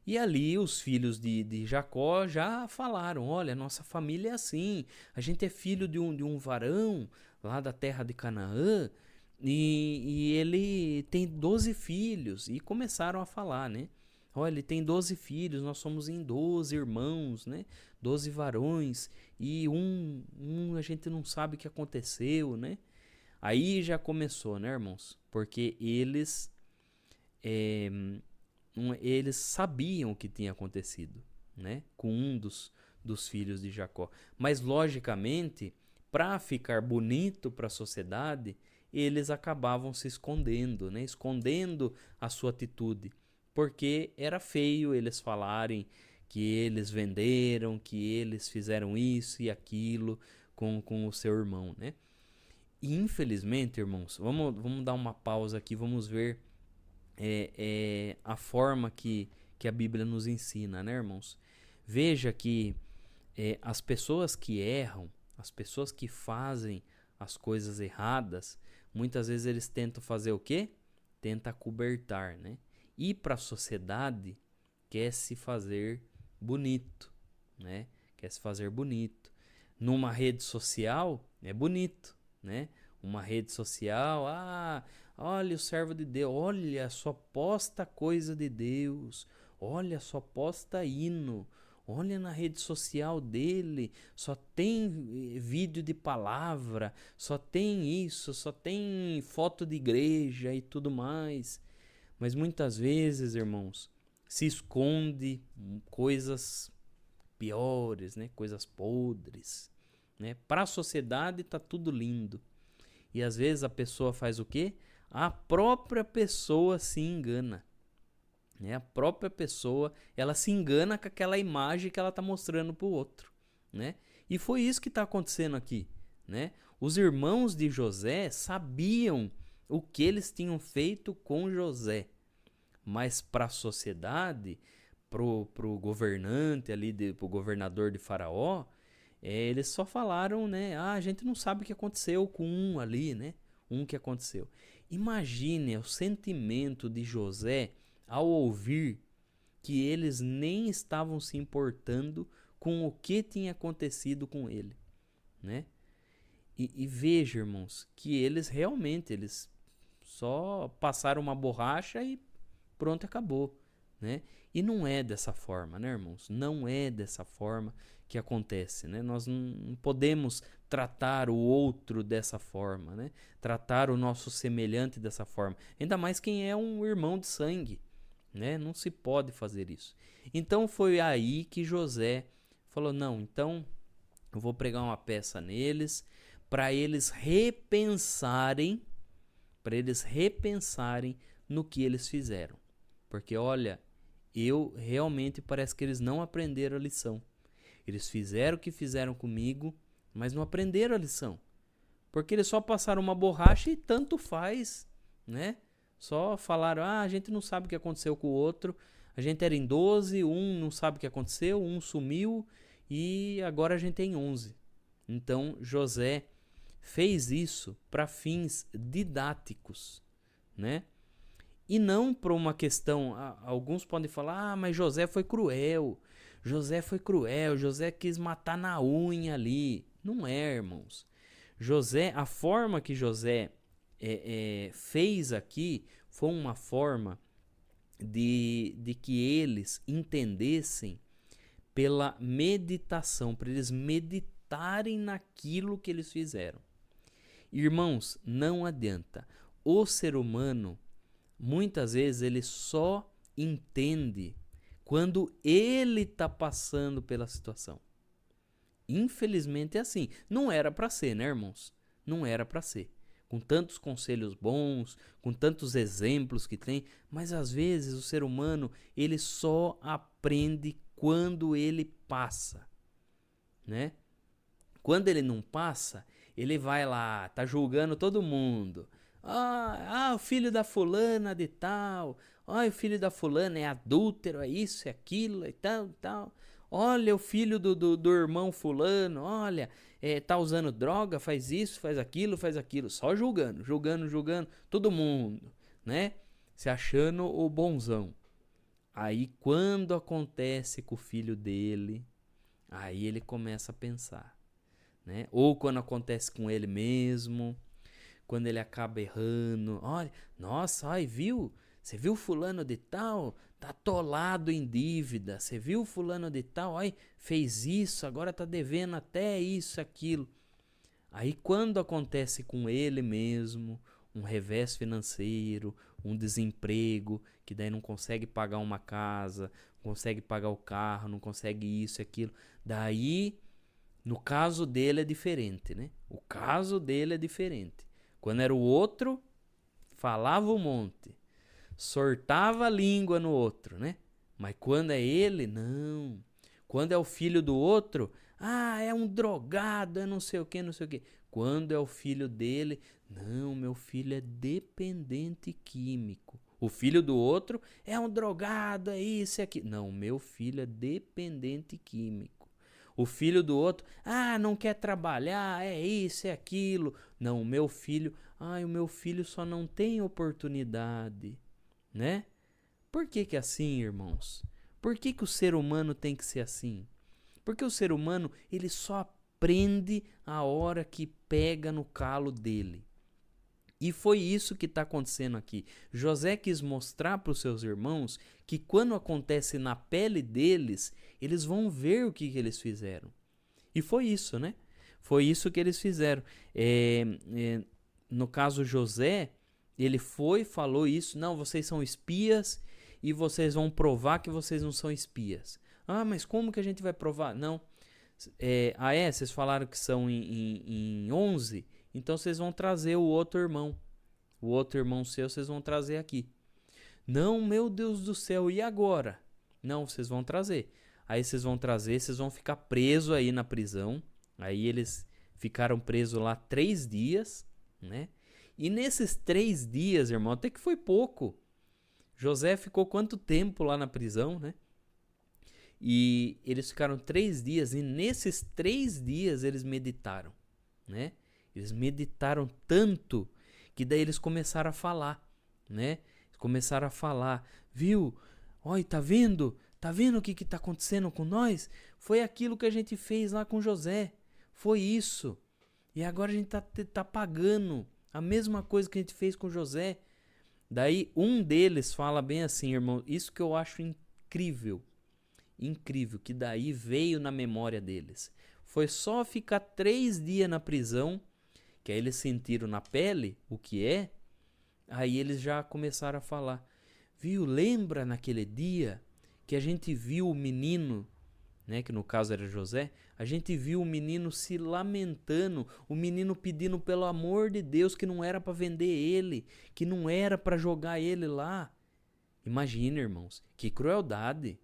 E ali os filhos de Jacó já falaram, olha, nossa família é assim, a gente é filho de um varão lá da terra de Canaã, e ele tem 12 filhos, e começaram a falar, né? Olha, ele tem 12 filhos, nós somos em 12 irmãos, né? 12 varões, e a gente não sabe o que aconteceu, né? Aí já começou, né, irmãos? Porque eles sabiam o que tinha acontecido, né? Com um dos filhos de Jacó. Mas, logicamente, para ficar bonito para a sociedade, eles acabavam se escondendo, né? Escondendo a sua atitude. Porque era feio eles falarem que eles venderam, que eles fizeram isso e aquilo com o seu irmão, né? E, infelizmente, irmãos, vamos dar uma pausa aqui, vamos ver a forma que a Bíblia nos ensina, né, irmãos? Veja que as pessoas que erram, as pessoas que fazem as coisas erradas, muitas vezes eles tentam fazer o quê? Tenta acobertar, né? E para a sociedade quer se fazer bonito, né? Quer se fazer bonito. Numa rede social é bonito, né? Uma rede social, olha o servo de Deus, olha, só posta coisa de Deus, olha, só posta hino, olha na rede social dele, só tem vídeo de palavra, só tem isso, só tem foto de igreja e tudo mais. Mas muitas vezes, irmãos, se esconde coisas piores, né? Coisas podres, né? Para a sociedade tá tudo lindo. E às vezes a pessoa faz o quê? A própria pessoa se engana, né? A própria pessoa, ela se engana com aquela imagem que ela está mostrando para o outro, né? E foi isso que está acontecendo aqui, né? Os irmãos de José sabiam o que eles tinham feito com José, mas para a sociedade, pro governante ali, pro governador de Faraó, eles só falaram, né? A gente não sabe o que aconteceu com um ali, né? Um que aconteceu. Imagine o sentimento de José ao ouvir que eles nem estavam se importando com o que tinha acontecido com ele, né? E veja, irmãos, que eles só passaram uma borracha e pronto, acabou, né? E não é dessa forma, né, irmãos? Não é dessa forma que acontece, né? Nós não podemos tratar o outro dessa forma, né? Tratar o nosso semelhante dessa forma. Ainda mais quem é um irmão de sangue, né? Não se pode fazer isso. Então foi aí que José falou: não, então eu vou pregar uma peça neles para eles repensarem no que eles fizeram. Porque olha, realmente parece que eles não aprenderam a lição. Eles fizeram o que fizeram comigo, mas não aprenderam a lição. Porque eles só passaram uma borracha e tanto faz, né? Só falaram: a gente não sabe o que aconteceu com o outro. A gente era em 12, um não sabe o que aconteceu, um sumiu e agora a gente tem 11. Então José fez isso para fins didáticos, né? E não por uma questão, alguns podem falar: mas José foi cruel, José quis matar na unha ali. Não é, irmãos. A forma que José fez aqui foi uma forma de que eles entendessem pela meditação, para eles meditarem naquilo que eles fizeram. Irmãos, não adianta. O ser humano, muitas vezes, ele só entende quando ele está passando pela situação. Infelizmente é assim. Não era para ser, né, irmãos? Não era para ser. Com tantos conselhos bons, com tantos exemplos que tem, mas às vezes o ser humano, ele só aprende quando ele passa, né? Quando ele não passa, ele vai lá, tá julgando todo mundo. O filho da fulana de tal. O filho da fulana é adúltero, é isso, é aquilo e tal, tal. Olha o filho do irmão fulano, olha, tá usando droga, faz isso, faz aquilo. Só julgando, todo mundo, né? Se achando o bonzão. Aí quando acontece com o filho dele, aí ele começa a pensar, né? Ou quando acontece com ele mesmo, quando ele acaba errando. Olha, nossa, viu? Você viu fulano de tal? Tá atolado em dívida. Você viu fulano de tal? Fez isso, agora tá devendo até isso, aquilo. Aí quando acontece com ele mesmo, um revés financeiro, um desemprego, que daí não consegue pagar uma casa, não consegue pagar o carro, não consegue isso e aquilo. Daí, no caso dele é diferente, né? O caso dele é diferente. Quando era o outro, falava um monte, sortava a língua no outro, né? Mas quando é ele, não. Quando é o filho do outro, é um drogado, é não sei o que. Quando é o filho dele, não, meu filho é dependente químico. O filho do outro é um drogado, é isso e aquilo. Não, meu filho é dependente químico. O filho do outro, não quer trabalhar, é isso, é aquilo. Não, o meu filho só não tem oportunidade, né? Por que é assim, irmãos? Por que o ser humano tem que ser assim? Porque o ser humano, ele só aprende a hora que pega no calo dele. E foi isso que está acontecendo aqui. José quis mostrar para os seus irmãos que quando acontece na pele deles, eles vão ver o que eles fizeram. E foi isso, né? Foi isso que eles fizeram. No caso José, ele falou isso. Não, vocês são espias e vocês vão provar que vocês não são espias. Mas como que a gente vai provar? Não. Vocês falaram que são em 11, então vocês vão trazer o outro irmão. O outro irmão seu vocês vão trazer aqui. Não, meu Deus do céu, e agora? Não, vocês vão trazer. Aí vocês vão trazer, vocês vão ficar presos aí na prisão. Aí eles ficaram presos lá 3 dias, né? E nesses 3 dias, irmão, até que foi pouco. José ficou quanto tempo lá na prisão, né? E eles ficaram 3 dias, e nesses 3 dias eles meditaram, né? Eles meditaram tanto que daí eles começaram a falar, né? Começaram a falar, viu? Olha, tá vendo? Tá vendo o que está acontecendo com nós? Foi aquilo que a gente fez lá com José. Foi isso. E agora a gente tá pagando a mesma coisa que a gente fez com José. Daí um deles fala bem assim, irmão, isso que eu acho incrível. Incrível, que daí veio na memória deles. Foi só ficar 3 dias na prisão, que aí eles sentiram na pele o que é. Aí eles já começaram a falar. Viu, lembra naquele dia que a gente viu o menino, né, que no caso era José, a gente viu o menino se lamentando, o menino pedindo pelo amor de Deus que não era para vender ele, que não era para jogar ele lá. Imagina, irmãos, que crueldade.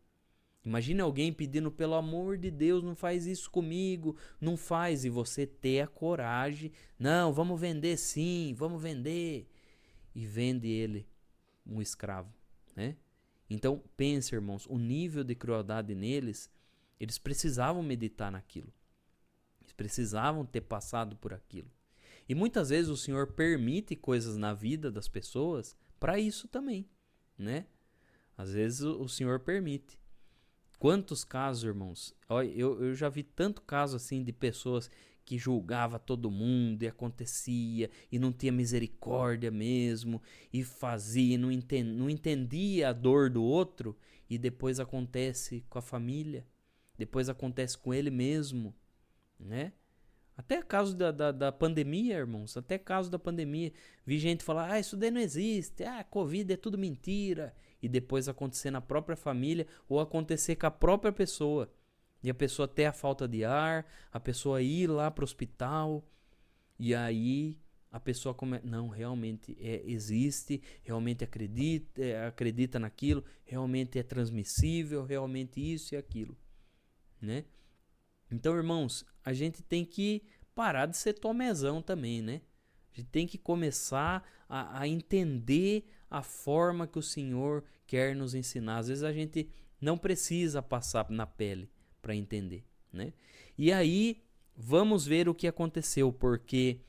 Imagina alguém pedindo pelo amor de Deus, não faz isso comigo, não faz, e você ter a coragem, não, vamos vender sim, vamos vender, e vende ele, um escravo, né? Então, pense, irmãos, o nível de crueldade neles, eles precisavam meditar naquilo. Eles precisavam ter passado por aquilo. E muitas vezes o Senhor permite coisas na vida das pessoas para isso também, né? Às vezes o Senhor permite. Quantos casos, irmãos? Eu já vi tanto caso assim de pessoas que julgava todo mundo e acontecia e não tinha misericórdia mesmo e fazia, não entendia a dor do outro e depois acontece com a família, depois acontece com ele mesmo, né? Até caso da pandemia, irmãos, até caso da pandemia, vi gente falar, isso daí não existe, Covid é tudo mentira, e depois acontecer na própria família ou acontecer com a própria pessoa. E a pessoa ter a falta de ar, a pessoa ir lá para o hospital, e aí a pessoa não, realmente existe, realmente acredita naquilo, realmente é transmissível, realmente isso e aquilo, né? Então, irmãos, a gente tem que parar de ser tomezão também, né? A gente tem que começar a entender a forma que o Senhor quer nos ensinar. Às vezes a gente não precisa passar na pele para entender, né? E aí, vamos ver o que aconteceu, porque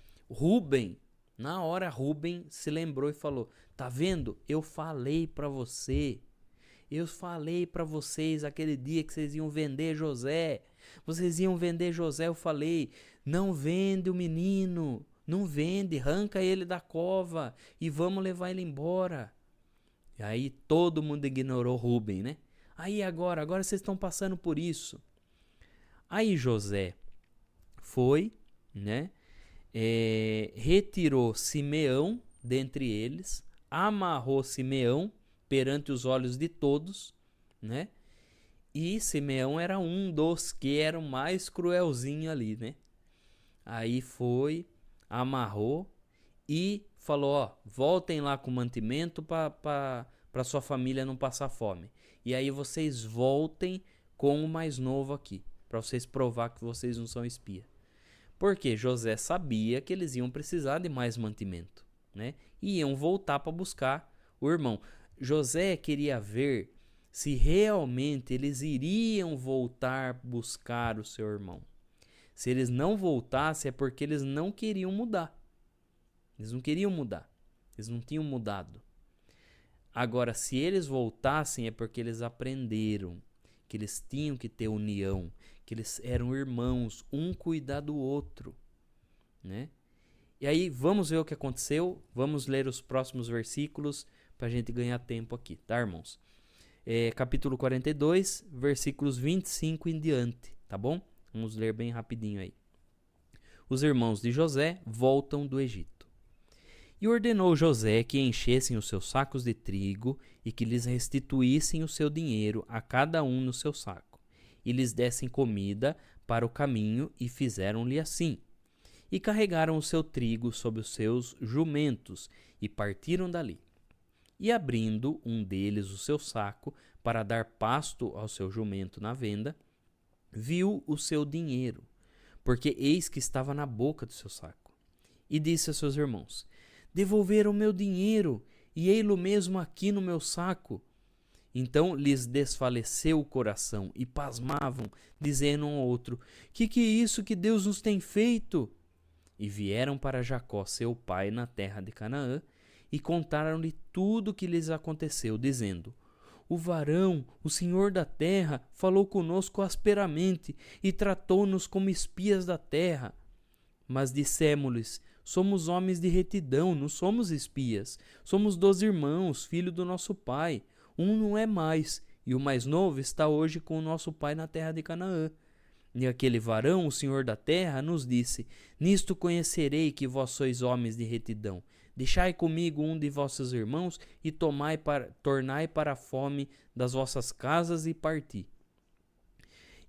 na hora Rubem se lembrou e falou, tá vendo? Eu falei para você. Eu falei para vocês aquele dia que vocês iam vender José. Vocês iam vender José, eu falei, não vende o menino, não vende, arranca ele da cova e vamos levar ele embora. E aí todo mundo ignorou Rubem, né? Aí agora vocês estão passando por isso. Aí José foi, né? Retirou Simeão dentre eles, amarrou Simeão perante os olhos de todos, né? E Simeão era um dos que era o mais cruelzinho ali, né? Aí foi, amarrou e falou, voltem lá com mantimento para sua família não passar fome. E aí vocês voltem com o mais novo aqui, para vocês provar que vocês não são espia. Porque José sabia que eles iam precisar de mais mantimento, né? E iam voltar para buscar o irmão. José queria ver se realmente eles iriam voltar buscar o seu irmão. Se eles não voltassem é porque eles não queriam mudar. Eles não queriam mudar. Eles não tinham mudado. Agora, se eles voltassem é porque eles aprenderam que eles tinham que ter união, que eles eram irmãos, um cuidar do outro, né? E aí, vamos ver o que aconteceu. Vamos ler os próximos versículos para a gente ganhar tempo aqui, tá, irmãos? Capítulo 42, versículos 25 em diante, tá bom? Vamos ler bem rapidinho aí. Os irmãos de José voltam do Egito. E ordenou José que enchessem os seus sacos de trigo e que lhes restituíssem o seu dinheiro a cada um no seu saco, e lhes dessem comida para o caminho, e fizeram-lhe assim. E carregaram o seu trigo sobre os seus jumentos, e partiram dali. E abrindo um deles o seu saco para dar pasto ao seu jumento na venda, viu o seu dinheiro, porque eis que estava na boca do seu saco. E disse a seus irmãos, devolveram o meu dinheiro, e ei-lo mesmo aqui no meu saco. Então lhes desfaleceu o coração, e pasmavam, dizendo um ao outro, que é isso que Deus nos tem feito? E vieram para Jacó, seu pai, na terra de Canaã, e contaram-lhe tudo o que lhes aconteceu, dizendo, o varão, o senhor da terra, falou conosco asperamente e tratou-nos como espias da terra. Mas dissemos-lhes: somos homens de retidão, não somos espias. Somos 12 irmãos, filho do nosso pai. Um não é mais, e o mais novo está hoje com o nosso pai na terra de Canaã. E aquele varão, o senhor da terra, nos disse: nisto conhecerei que vós sois homens de retidão. Deixai comigo um de vossos irmãos e tornai para a fome das vossas casas e parti.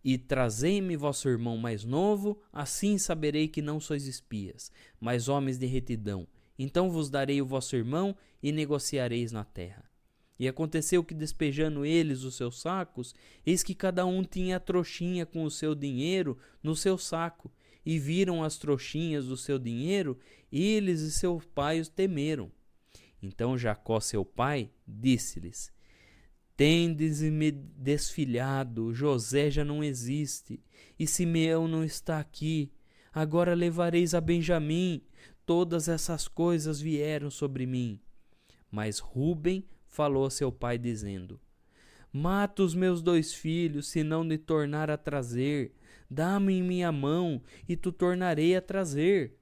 E trazei-me vosso irmão mais novo, assim saberei que não sois espias, mas homens de retidão. Então vos darei o vosso irmão e negociareis na terra. E aconteceu que, despejando eles os seus sacos, eis que cada um tinha a trouxinha com o seu dinheiro no seu saco. E viram as trouxinhas do seu dinheiro, eles e seu pai os temeram. Então Jacó, seu pai, disse-lhes: tendes-me desfilhado, José já não existe, e Simeão não está aqui. Agora levareis a Benjamim. Todas essas coisas vieram sobre mim. Mas Ruben falou a seu pai, dizendo: mata os meus 2 filhos, se não me tornar a trazer. Dá-me em minha mão, e tu tornarei a trazer.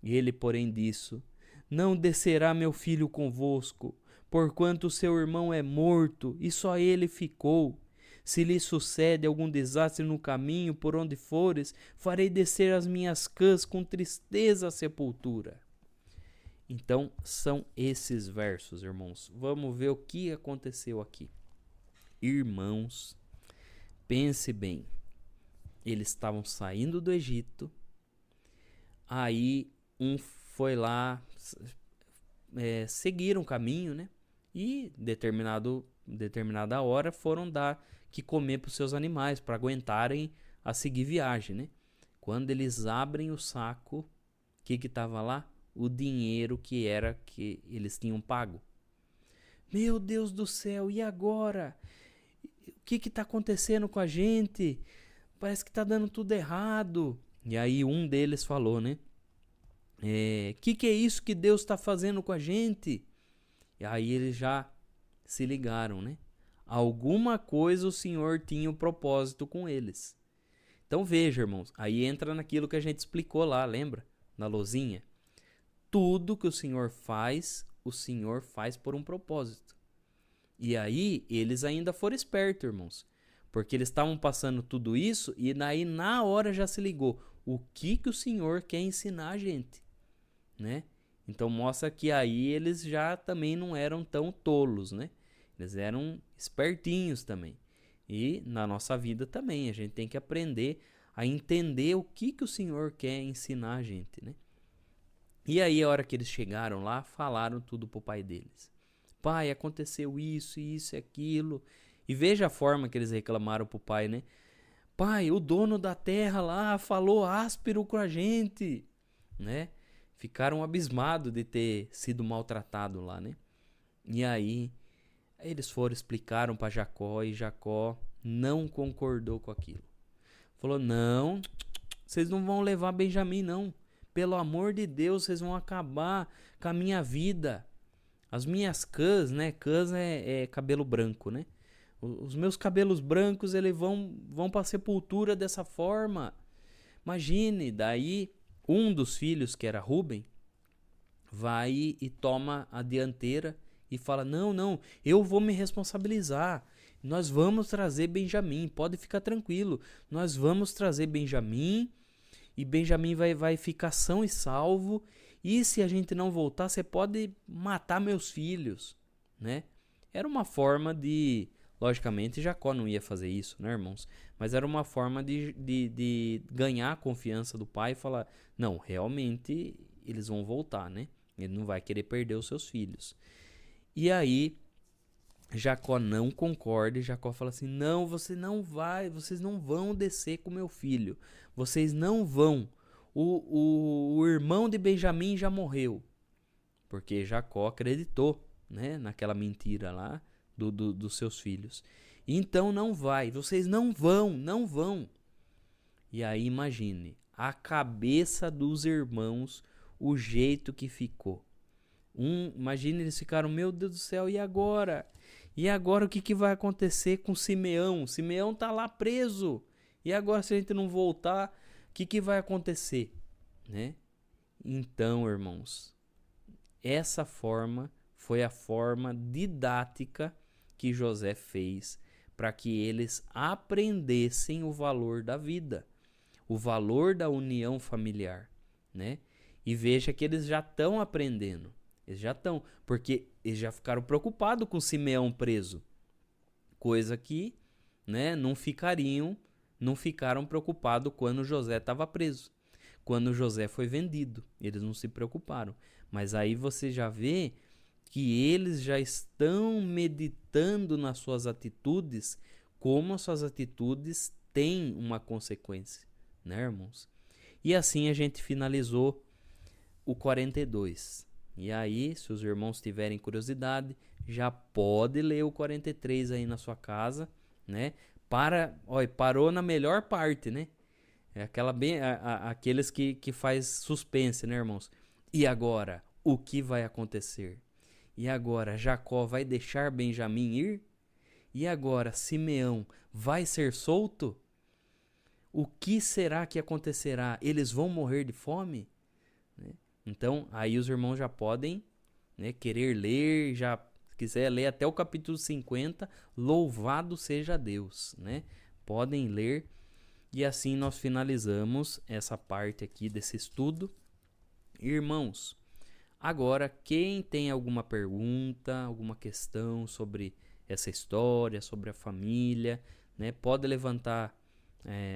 Ele, porém, disse: não descerá meu filho convosco, porquanto seu irmão é morto, e só ele ficou. Se lhe sucede algum desastre no caminho por onde fores, farei descer as minhas cãs com tristeza à sepultura. Então, são esses versos, irmãos. Vamos ver o que aconteceu aqui. Irmãos, pense bem. Eles estavam saindo do Egito. Aí um foi lá, seguiram o caminho, né? E determinada hora foram dar que comer para os seus animais, para aguentarem a seguir viagem, né? Quando eles abrem o saco, o que estava lá? O dinheiro que eles tinham pago. Meu Deus do céu, e agora? O que está acontecendo com a gente? Parece que está dando tudo errado. E aí um deles falou, né? Que é isso que Deus está fazendo com a gente? E aí eles já se ligaram, né? Alguma coisa o Senhor tinha um propósito com eles. Então veja, irmãos, aí entra naquilo que a gente explicou lá, lembra? Na lousinha. Tudo que o Senhor faz por um propósito. E aí eles ainda foram espertos, irmãos. Porque eles estavam passando tudo isso e daí na hora já se ligou. O que o Senhor quer ensinar a gente, né? Então mostra que aí eles já também não eram tão tolos, né? Eles eram espertinhos também. E na nossa vida também, a gente tem que aprender a entender o que o Senhor quer ensinar a gente, né? E aí a hora que eles chegaram lá, falaram tudo pro pai deles. Pai, aconteceu isso e aquilo. E veja a forma que eles reclamaram pro pai, né? Pai, o dono da terra lá falou áspero com a gente, né? Ficaram abismados de ter sido maltratado lá, né? E aí eles explicaram para Jacó e Jacó não concordou com aquilo. Falou: não, vocês não vão levar Benjamim, não. Pelo amor de Deus, vocês vão acabar com a minha vida. As minhas cãs, né? Cãs é cabelo branco, né? Os meus cabelos brancos, eles vão para a sepultura dessa forma. Imagine, daí um dos filhos, que era Ruben, vai e toma a dianteira e fala: não, eu vou me responsabilizar. Nós vamos trazer Benjamim, pode ficar tranquilo. Nós vamos trazer Benjamim e Benjamim vai ficar são e salvo. E se a gente não voltar, você pode matar meus filhos, né? Era uma forma de... Logicamente, Jacó não ia fazer isso, né, irmãos? Mas era uma forma de ganhar a confiança do pai e falar: não, realmente eles vão voltar, né? Ele não vai querer perder os seus filhos. E aí, Jacó não concorda e Jacó fala assim: não, vocês não vão descer com meu filho. Vocês não vão. O irmão de Benjamim já morreu. Porque Jacó acreditou, né, naquela mentira lá dos seus filhos. Então não vai, vocês não vão. E aí imagine, a cabeça dos irmãos, o jeito que ficou. Imagine, eles ficaram: meu Deus do céu, e agora? E agora o que vai acontecer com Simeão? Simeão tá lá preso. E agora se a gente não voltar, o que vai acontecer? Né? Então, irmãos, essa forma foi a forma didática que José fez para que eles aprendessem o valor da vida, o valor da união familiar, né? E veja que eles já estão aprendendo. Eles já estão, porque eles já ficaram preocupados com Simeão preso, coisa que, né, não ficaram preocupados quando José estava preso. Quando José foi vendido, eles não se preocuparam. Mas aí você já vê que eles já estão meditando nas suas atitudes, como as suas atitudes têm uma consequência, né, irmãos? E assim a gente finalizou o 42. E aí, se os irmãos tiverem curiosidade, já pode ler o 43 aí na sua casa, né? Parou na melhor parte, né? É aquela aqueles que faz suspense, né, irmãos? E agora, o que vai acontecer? E agora, Jacó vai deixar Benjamim ir? E agora, Simeão vai ser solto? O que será que acontecerá? Eles vão morrer de fome? Então, aí os irmãos já podem, né, querer ler, já se quiser ler até o capítulo 50, louvado seja Deus, né? Podem ler. E assim nós finalizamos essa parte aqui desse estudo. Irmãos, agora quem tem alguma pergunta, alguma questão sobre essa história, sobre a família, né? Pode levantar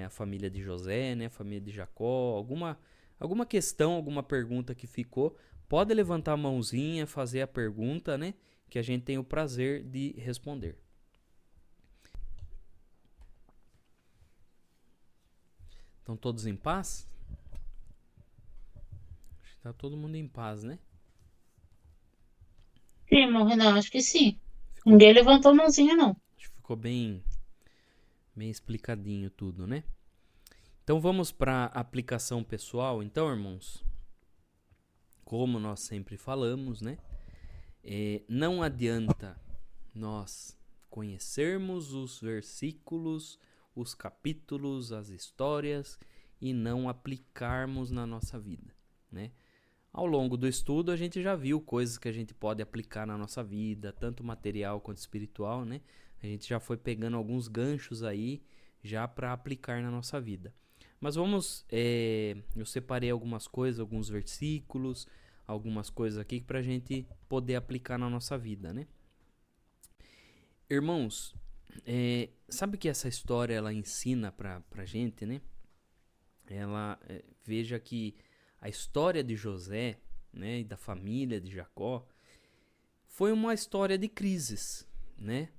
a família de José, né? A família de Jacó, alguma questão, alguma pergunta que ficou, pode levantar a mãozinha, fazer a pergunta, né? Que a gente tem o prazer de responder. Estão todos em paz? Acho que tá todo mundo em paz, né? Sim, irmão Renan, acho que sim. Ficou, Ninguém levantou a mãozinha, não. acho que ficou bem explicadinho tudo, né? Então vamos para a aplicação pessoal. Então, irmãos, como nós sempre falamos, né? Não adianta nós conhecermos os versículos, os capítulos, as histórias e não aplicarmos na nossa vida, né? Ao longo do estudo a gente já viu coisas que a gente pode aplicar na nossa vida, tanto material quanto espiritual, né? A gente já foi pegando alguns ganchos aí já para aplicar na nossa vida. Mas eu separei algumas coisas, alguns versículos, algumas coisas aqui para a gente poder aplicar na nossa vida, né? Irmãos, sabe que essa história ela ensina pra gente, né? Veja que a história de José, né, e da família de Jacó foi uma história de crises, né?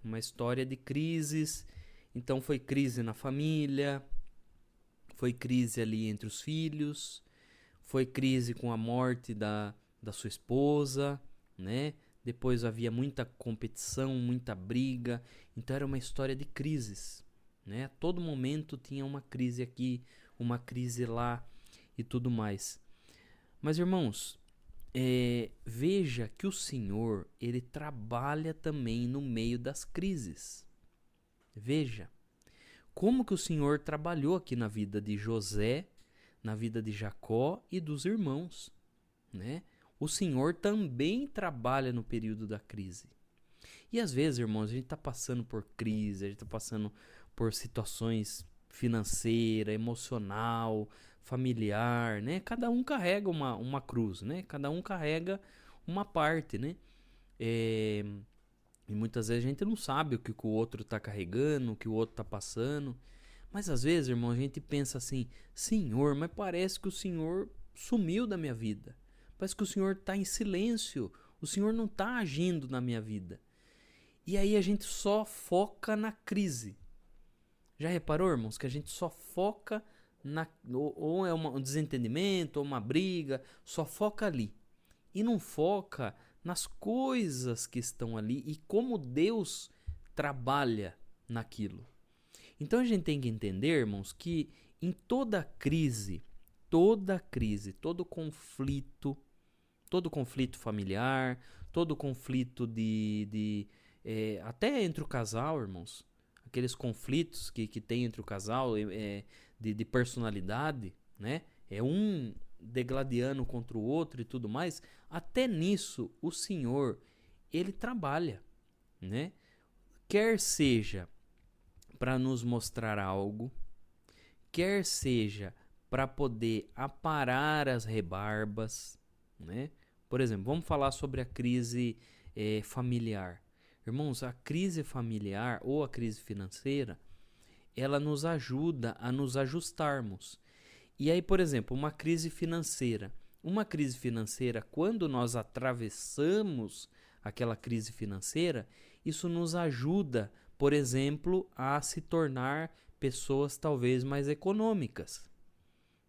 Uma história de crises. Então foi crise na família, foi crise ali entre os filhos, foi crise com a morte da sua esposa, né? Depois havia muita competição, muita briga. Então era uma história de crises, né? A todo momento tinha uma crise aqui, uma crise lá e tudo mais. Mas, irmãos, veja que o Senhor, ele trabalha também no meio das crises. Veja como que o Senhor trabalhou aqui na vida de José, na vida de Jacó e dos irmãos, né? O Senhor também trabalha no período da crise. E às vezes, irmãos, a gente está passando por crise, a gente está passando por situações financeira, emocional, familiar, né? Cada um carrega uma cruz, né? Cada um carrega uma parte, né? E muitas vezes a gente não sabe o que o outro está carregando, o que o outro está passando. Mas às vezes, irmão, a gente pensa assim, Senhor, mas parece que o Senhor sumiu da minha vida. Parece que o Senhor está em silêncio. O Senhor não está agindo na minha vida. E aí a gente só foca na crise. Já reparou, irmãos, que a gente só foca ou é um desentendimento, ou uma briga, só foca ali. E não foca nas coisas que estão ali e como Deus trabalha naquilo. Então a gente tem que entender, irmãos, que em toda crise, todo conflito familiar, todo conflito até entre o casal, irmãos, aqueles conflitos que tem entre o casal de personalidade, né? É um degladiando contra o outro e tudo mais. Até nisso, o Senhor, ele trabalha, né? Quer seja para nos mostrar algo, quer seja para poder aparar as rebarbas, né? Por exemplo, vamos falar sobre a crise familiar. Irmãos, a crise familiar ou a crise financeira, ela nos ajuda a nos ajustarmos. E aí, por exemplo, uma crise financeira. Uma crise financeira, quando nós atravessamos aquela crise financeira, isso nos ajuda, por exemplo, a se tornar pessoas talvez mais econômicas,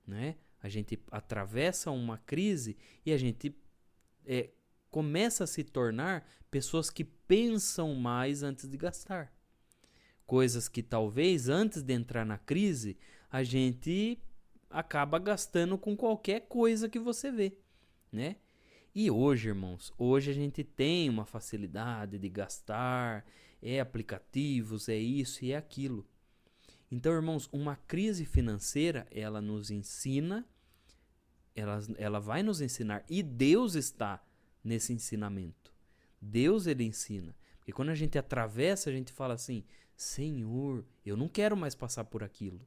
né? A gente atravessa uma crise e a gente começa a se tornar pessoas que pensam mais antes de gastar. Coisas que talvez antes de entrar na crise a gente acaba gastando com qualquer coisa que você vê, né? E hoje, irmãos, hoje a gente tem uma facilidade de gastar, aplicativos, isso e aquilo. Então, irmãos, uma crise financeira, ela nos ensina, ela vai nos ensinar, e Deus está nesse ensinamento. Deus, ele ensina. Porque quando a gente atravessa, a gente fala assim, Senhor, eu não quero mais passar por aquilo,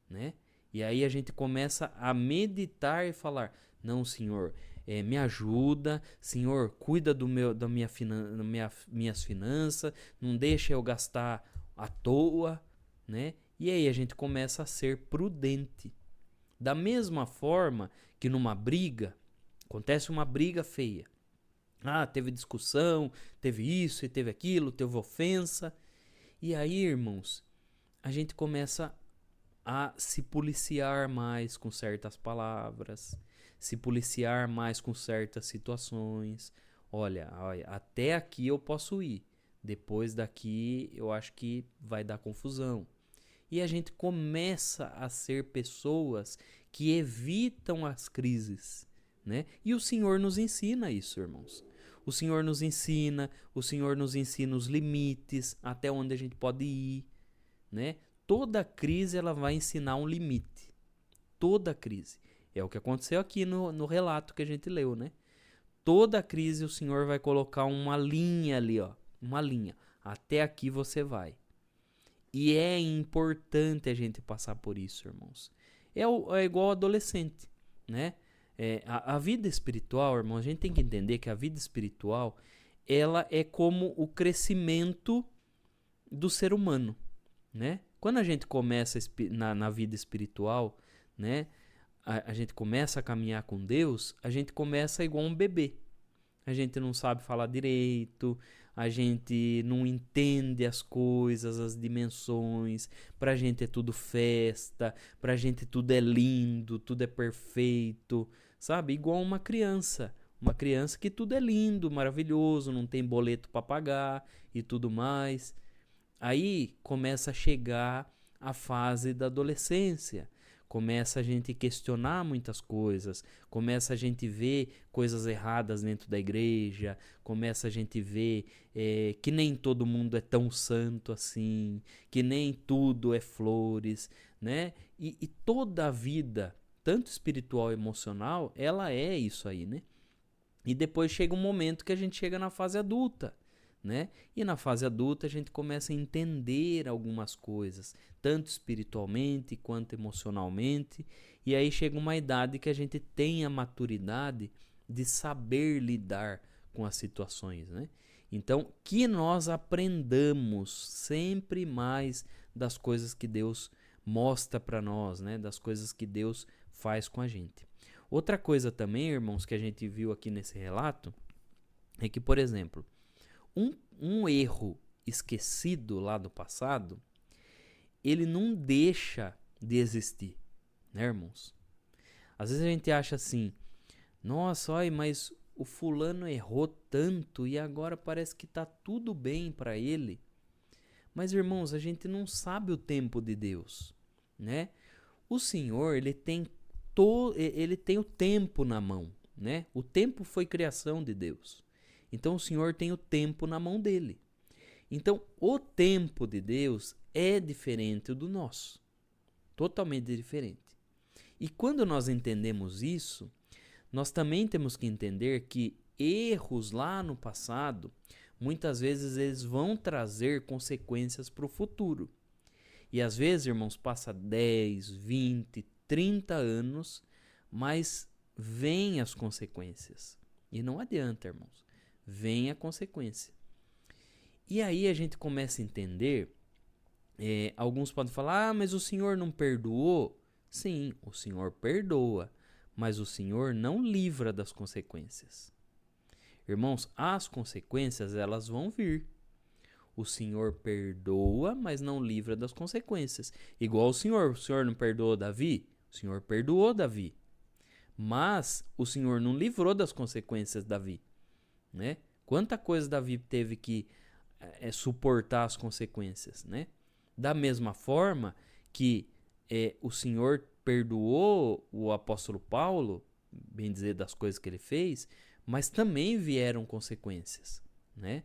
né? E aí a gente começa a meditar e falar, não, Senhor, me ajuda, Senhor, cuida minhas finanças, não deixa eu gastar à toa, né? E aí a gente começa a ser prudente. Da mesma forma que numa briga, acontece uma briga feia. Teve discussão, teve isso e teve aquilo, teve ofensa. E aí, irmãos, a gente começa a se policiar mais com certas palavras, se policiar mais com certas situações. Olha, até aqui eu posso ir, depois daqui eu acho que vai dar confusão. E a gente começa a ser pessoas que evitam as crises, né? E o Senhor nos ensina isso, irmãos. O Senhor nos ensina os limites, até onde a gente pode ir, né? Toda crise ela vai ensinar um limite. Toda crise. É o que aconteceu aqui no relato que a gente leu, né? Toda crise o Senhor vai colocar uma linha ali, ó. Uma linha. Até aqui você vai. E é importante a gente passar por isso, irmãos. É igual adolescente, né? A vida espiritual, irmão, a gente tem que entender que a vida espiritual, ela é como o crescimento do ser humano, né? Quando a gente começa na vida espiritual, né? A gente começa a caminhar com Deus, a gente começa igual um bebê. A gente não sabe falar direito, a gente não entende as coisas, as dimensões. Pra gente é tudo festa, pra gente tudo é lindo, tudo é perfeito, sabe? Igual uma criança que tudo é lindo, maravilhoso, não tem boleto pra pagar e tudo mais. Aí começa a chegar a fase da adolescência. Começa a gente questionar muitas coisas, começa a gente ver coisas erradas dentro da igreja, começa a gente ver que nem todo mundo é tão santo assim, que nem tudo é flores, né? E toda a vida, tanto espiritual e emocional, ela é isso aí, né? E depois chega um momento que a gente chega na fase adulta, né? E na fase adulta a gente começa a entender algumas coisas, tanto espiritualmente quanto emocionalmente, e aí chega uma idade que a gente tem a maturidade de saber lidar com as situações, né? Então, que nós aprendamos sempre mais das coisas que Deus mostra para nós, né? Das coisas que Deus faz com a gente. Outra coisa também, irmãos, que a gente viu aqui nesse relato, é que, por exemplo, um erro esquecido lá do passado, ele não deixa de existir, né, irmãos? Às vezes a gente acha assim, nossa, olha, mas o fulano errou tanto e agora parece que tá tudo bem para ele. Mas, irmãos, a gente não sabe o tempo de Deus, né? O Senhor, ele tem o tempo na mão, né? O tempo foi criação de Deus. Então o Senhor tem o tempo na mão dele. Então, o tempo de Deus é diferente do nosso, totalmente diferente. E quando nós entendemos isso, nós também temos que entender que erros lá no passado, muitas vezes eles vão trazer consequências para o futuro. E às vezes, irmãos, passa 10, 20, 30 anos, mas vêm as consequências. E não adianta, irmãos. Vem a consequência. E aí a gente começa a entender, alguns podem falar, mas o Senhor não perdoou? Sim, o Senhor perdoa, mas o Senhor não livra das consequências. Irmãos, as consequências elas vão vir. O Senhor perdoa, mas não livra das consequências. Igual o Senhor não perdoou Davi? O Senhor perdoou Davi. Mas o Senhor não livrou das consequências Davi, né? Quanta coisa Davi teve que suportar as consequências, né? Da mesma forma que o Senhor perdoou o apóstolo Paulo, bem dizer, das coisas que ele fez, mas também vieram consequências, né?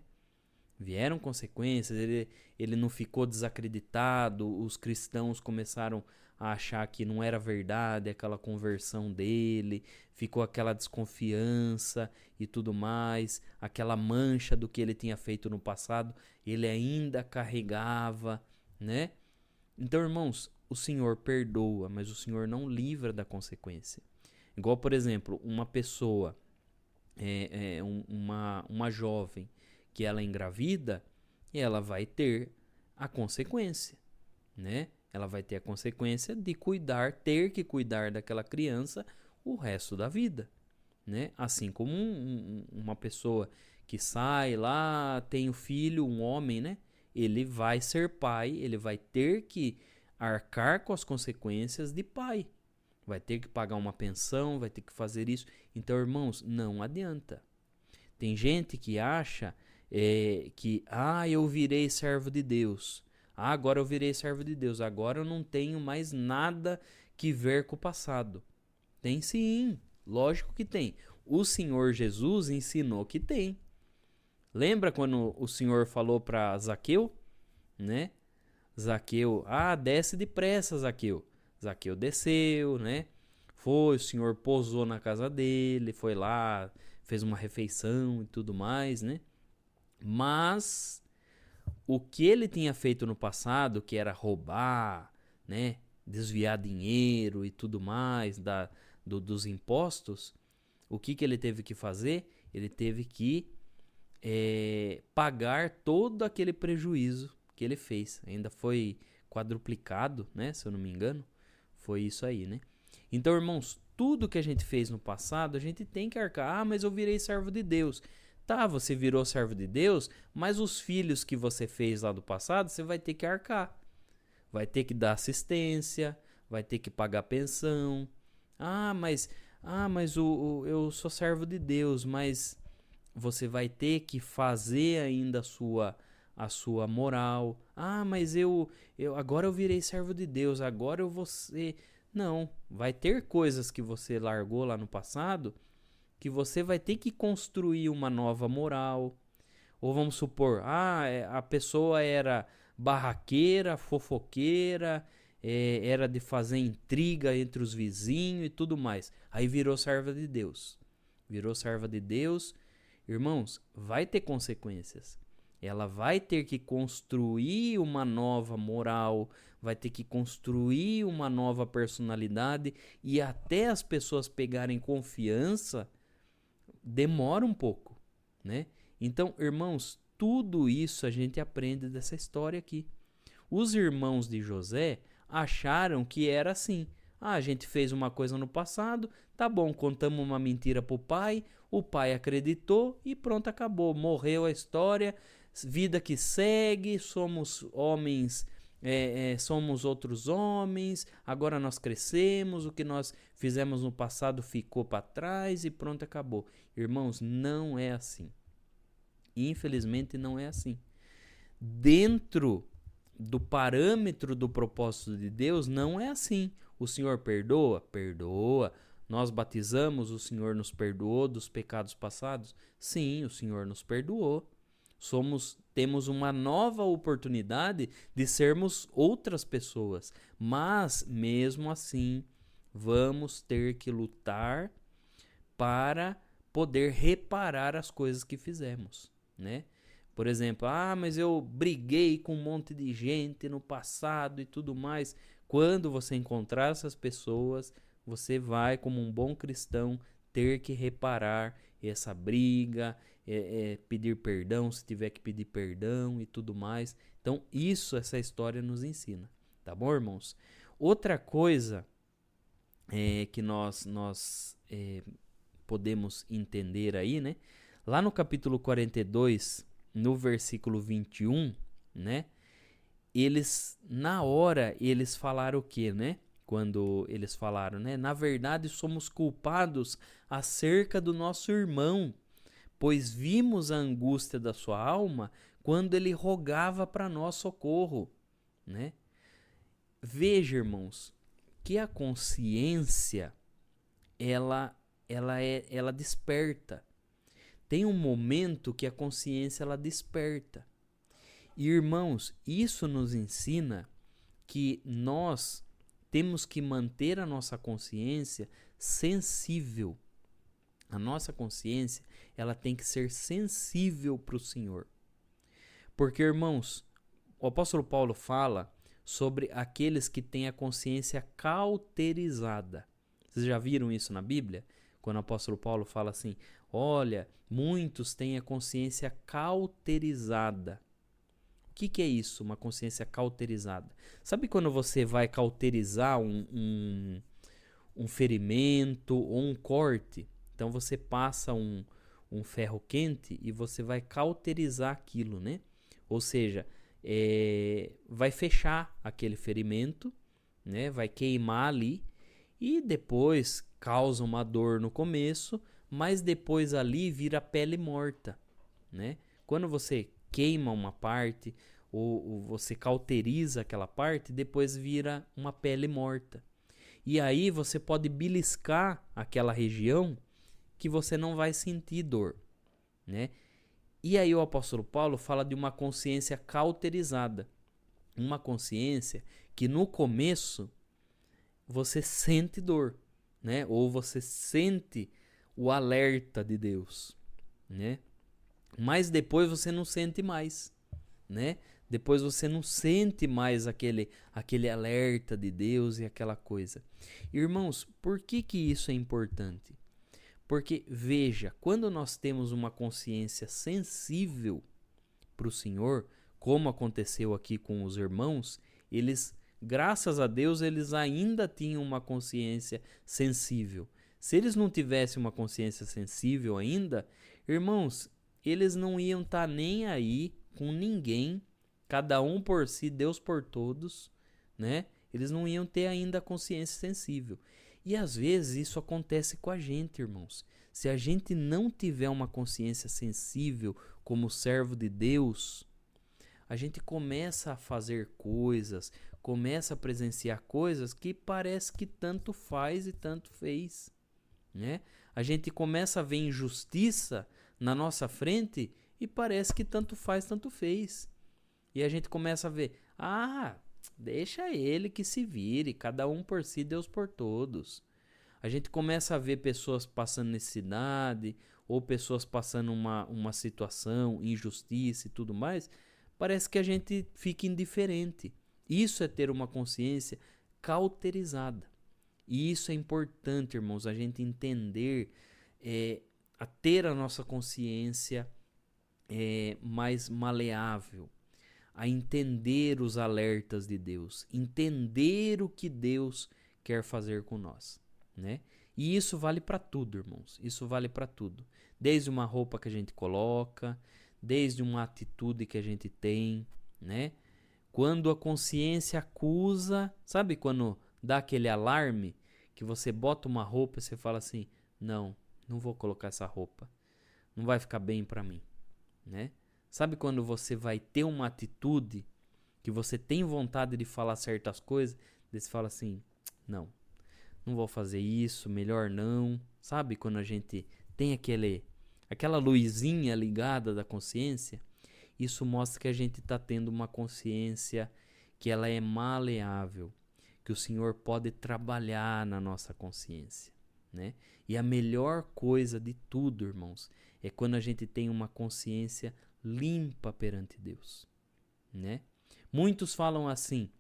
Vieram consequências, ele não ficou desacreditado, os cristãos começaram a achar que não era verdade aquela conversão dele, ficou aquela desconfiança e tudo mais, aquela mancha do que ele tinha feito no passado, ele ainda carregava, né? Então, irmãos, o Senhor perdoa, mas o Senhor não livra da consequência. Igual, por exemplo, uma pessoa, uma jovem, que ela engravida, ela vai ter a consequência, né? Ela vai ter a consequência de ter que cuidar daquela criança o resto da vida, né? Assim como uma pessoa que sai lá, tem o filho, um homem, né? Ele vai ser pai, ele vai ter que arcar com as consequências de pai. Vai ter que pagar uma pensão, vai ter que fazer isso. Então, irmãos, não adianta. Tem gente que acha que eu virei servo de Deus. Agora eu virei servo de Deus. Agora eu não tenho mais nada que ver com o passado. Tem sim, lógico que tem. O Senhor Jesus ensinou que tem. Lembra quando o Senhor falou para Zaqueu, né? Zaqueu, desce depressa, Zaqueu. Zaqueu desceu, né? O Senhor pousou na casa dele, foi lá, fez uma refeição e tudo mais, né? Mas o que ele tinha feito no passado, que era roubar, né, desviar dinheiro e tudo mais dos impostos, o que ele teve que fazer? Ele teve que pagar todo aquele prejuízo que ele fez. Ainda foi quadruplicado, né, se eu não me engano. Foi isso aí, né? Então, irmãos, tudo que a gente fez no passado, a gente tem que arcar. Mas eu virei servo de Deus. Tá, você virou servo de Deus, mas os filhos que você fez lá do passado, você vai ter que arcar. Vai ter que dar assistência, vai ter que pagar pensão. Mas eu sou servo de Deus, mas você vai ter que fazer ainda a sua moral. Mas agora eu virei servo de Deus, agora eu vou ser... Não, vai ter coisas que você largou lá no passado que você vai ter que construir uma nova moral. Ou vamos supor, a pessoa era barraqueira, fofoqueira, era de fazer intriga entre os vizinhos e tudo mais. Aí virou serva de Deus. Virou serva de Deus. Irmãos, vai ter consequências. Ela vai ter que construir uma nova moral, vai ter que construir uma nova personalidade, e até as pessoas pegarem confiança, demora um pouco, né? Então, irmãos, tudo isso a gente aprende dessa história aqui. Os irmãos de José acharam que era assim. A gente fez uma coisa no passado, tá bom, contamos uma mentira pro pai, o pai acreditou e pronto, acabou. Morreu a história, vida que segue, somos homens, somos outros homens, agora nós crescemos, o que nós fizemos no passado ficou para trás e pronto, acabou. Irmãos, não é assim. Infelizmente não é assim. Dentro do parâmetro do propósito de Deus, não é assim. O Senhor perdoa? Perdoa. Nós batizamos, o Senhor nos perdoou dos pecados passados? Sim, o Senhor nos perdoou. Somos temos uma nova oportunidade de sermos outras pessoas. Mas, mesmo assim, vamos ter que lutar para poder reparar as coisas que fizemos, né? Por exemplo, mas eu briguei com um monte de gente no passado e tudo mais. Quando você encontrar essas pessoas, você vai, como um bom cristão, ter que reparar essa briga, pedir perdão se tiver que pedir perdão e tudo mais. Então, essa história nos ensina, tá bom, irmãos? Outra coisa que nós podemos entender aí, né? Lá no capítulo 42, no versículo 21, né? Na hora, eles falaram o quê, né? Quando eles falaram, né? Na verdade, somos culpados acerca do nosso irmão, pois vimos a angústia da sua alma quando ele rogava para nós socorro, né? Veja, irmãos, que a consciência, ela desperta. Tem um momento que a consciência ela desperta. E, irmãos, isso nos ensina que nós temos que manter a nossa consciência sensível. A nossa consciência, ela tem que ser sensível para o Senhor. Porque, irmãos, o apóstolo Paulo fala sobre aqueles que têm a consciência cauterizada. Vocês já viram isso na Bíblia? Quando o apóstolo Paulo fala assim, olha, muitos têm a consciência cauterizada. O que é isso, uma consciência cauterizada? Sabe quando você vai cauterizar um ferimento ou um corte? Então você passa um ferro quente e você vai cauterizar aquilo, né? Ou seja, vai fechar aquele ferimento, né? Vai queimar ali e depois causa uma dor no começo, mas depois ali vira pele morta, né? Quando você queima uma parte ou você cauteriza aquela parte, depois vira uma pele morta. E aí você pode beliscar aquela região que você não vai sentir dor, né? E aí o apóstolo Paulo fala de uma consciência cauterizada. Uma consciência que no começo você sente dor, né? Ou você sente o alerta de Deus, né? Mas depois você não sente mais, né? Depois você não sente mais aquele alerta de Deus e aquela coisa. Irmãos, por que isso é importante? Porque, veja, quando nós temos uma consciência sensível para o Senhor, como aconteceu aqui com os irmãos, eles, graças a Deus, eles ainda tinham uma consciência sensível. Se eles não tivessem uma consciência sensível ainda, irmãos, eles não iam estar nem aí com ninguém, cada um por si, Deus por todos, né? Eles não iam ter ainda a consciência sensível. E às vezes isso acontece com a gente, irmãos. Se a gente não tiver uma consciência sensível como servo de Deus, a gente começa a fazer coisas, começa a presenciar coisas que parece que tanto faz e tanto fez, né? A gente começa a ver injustiça na nossa frente e parece que tanto faz, tanto fez. E a gente começa a ver, deixa ele que se vire, cada um por si, Deus por todos. A gente começa a ver pessoas passando necessidade, ou pessoas passando uma situação, injustiça e tudo mais, parece que a gente fica indiferente. Isso é ter uma consciência cauterizada. E isso é importante, irmãos, a gente entender, a ter a nossa consciência mais maleável, a entender os alertas de Deus, entender o que Deus quer fazer com nós, né? E isso vale para tudo, irmãos. Isso vale para tudo. Desde uma roupa que a gente coloca, desde uma atitude que a gente tem, né? Quando a consciência acusa, sabe quando dá aquele alarme que você bota uma roupa e você fala assim: "Não vou colocar essa roupa. Não vai ficar bem para mim", né? Sabe quando você vai ter uma atitude que você tem vontade de falar certas coisas, daí você fala assim: não vou fazer isso, melhor não. Sabe quando a gente tem aquela luzinha ligada da consciência? isso mostra que a gente está tendo uma consciência que ela é maleável, que o Senhor pode trabalhar na nossa consciência, né? E a melhor coisa de tudo, irmãos, é quando a gente tem uma consciência limpa perante Deus, né? Muitos falam assim: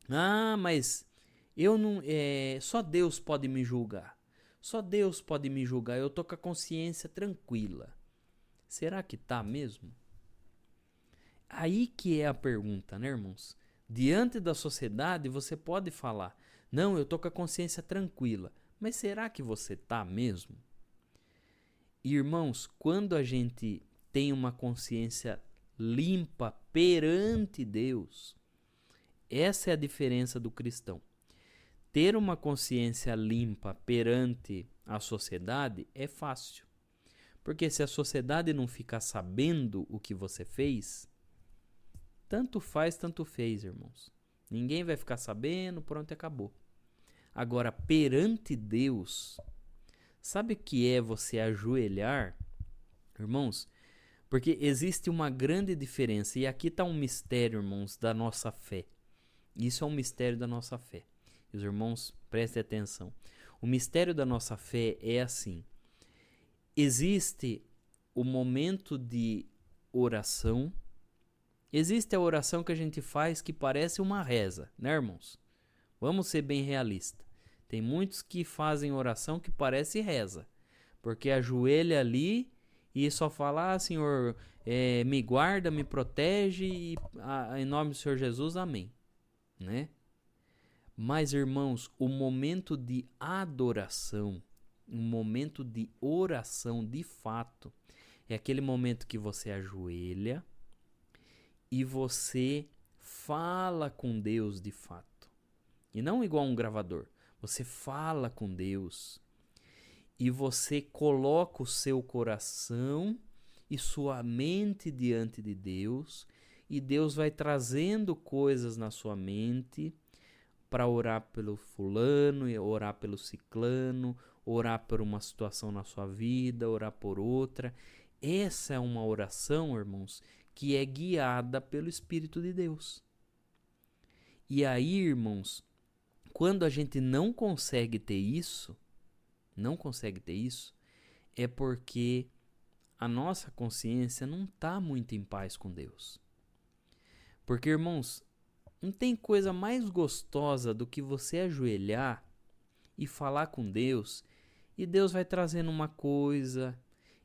ah, mas eu não, só Deus pode me julgar. Só Deus pode me julgar. Eu tô com a consciência tranquila. Será que tá mesmo? Aí que é a pergunta, né, irmãos? Diante da sociedade, você pode falar: não, eu tô com a consciência tranquila. Mas será que você tá mesmo? Irmãos, quando a gente tem uma consciência limpa perante Deus, essa é a diferença do cristão. Ter uma consciência limpa perante a sociedade é fácil. Porque se a sociedade não ficar sabendo o que você fez, tanto faz, tanto fez, irmãos. Ninguém vai ficar sabendo, pronto, acabou. Agora, perante Deus, sabe o que é você ajoelhar? Irmãos, porque existe uma grande diferença, e aqui está um mistério, irmãos, da nossa fé. Isso é um mistério da nossa fé. E os irmãos, prestem atenção. O mistério da nossa fé é assim: existe o momento de oração, existe a oração que a gente faz que parece uma reza, né, irmãos? Vamos ser bem realistas. Tem muitos que fazem oração que parece reza, porque ajoelha ali e só fala: ah, Senhor, me guarda, me protege, e, em nome do Senhor Jesus, amém, né? Mas, irmãos, o momento de adoração, um momento de oração de fato, é aquele momento que você ajoelha e você fala com Deus de fato. E não igual um gravador. Você fala com Deus e você coloca o seu coração e sua mente diante de Deus, e Deus vai trazendo coisas na sua mente para orar pelo fulano, orar pelo ciclano, orar por uma situação na sua vida, orar por outra. Essa é uma oração, irmãos, que é guiada pelo Espírito de Deus. E aí, irmãos, quando a gente não consegue ter isso, é porque a nossa consciência não está muito em paz com Deus. Porque, irmãos, não tem coisa mais gostosa do que você ajoelhar e falar com Deus, e Deus vai trazendo uma coisa,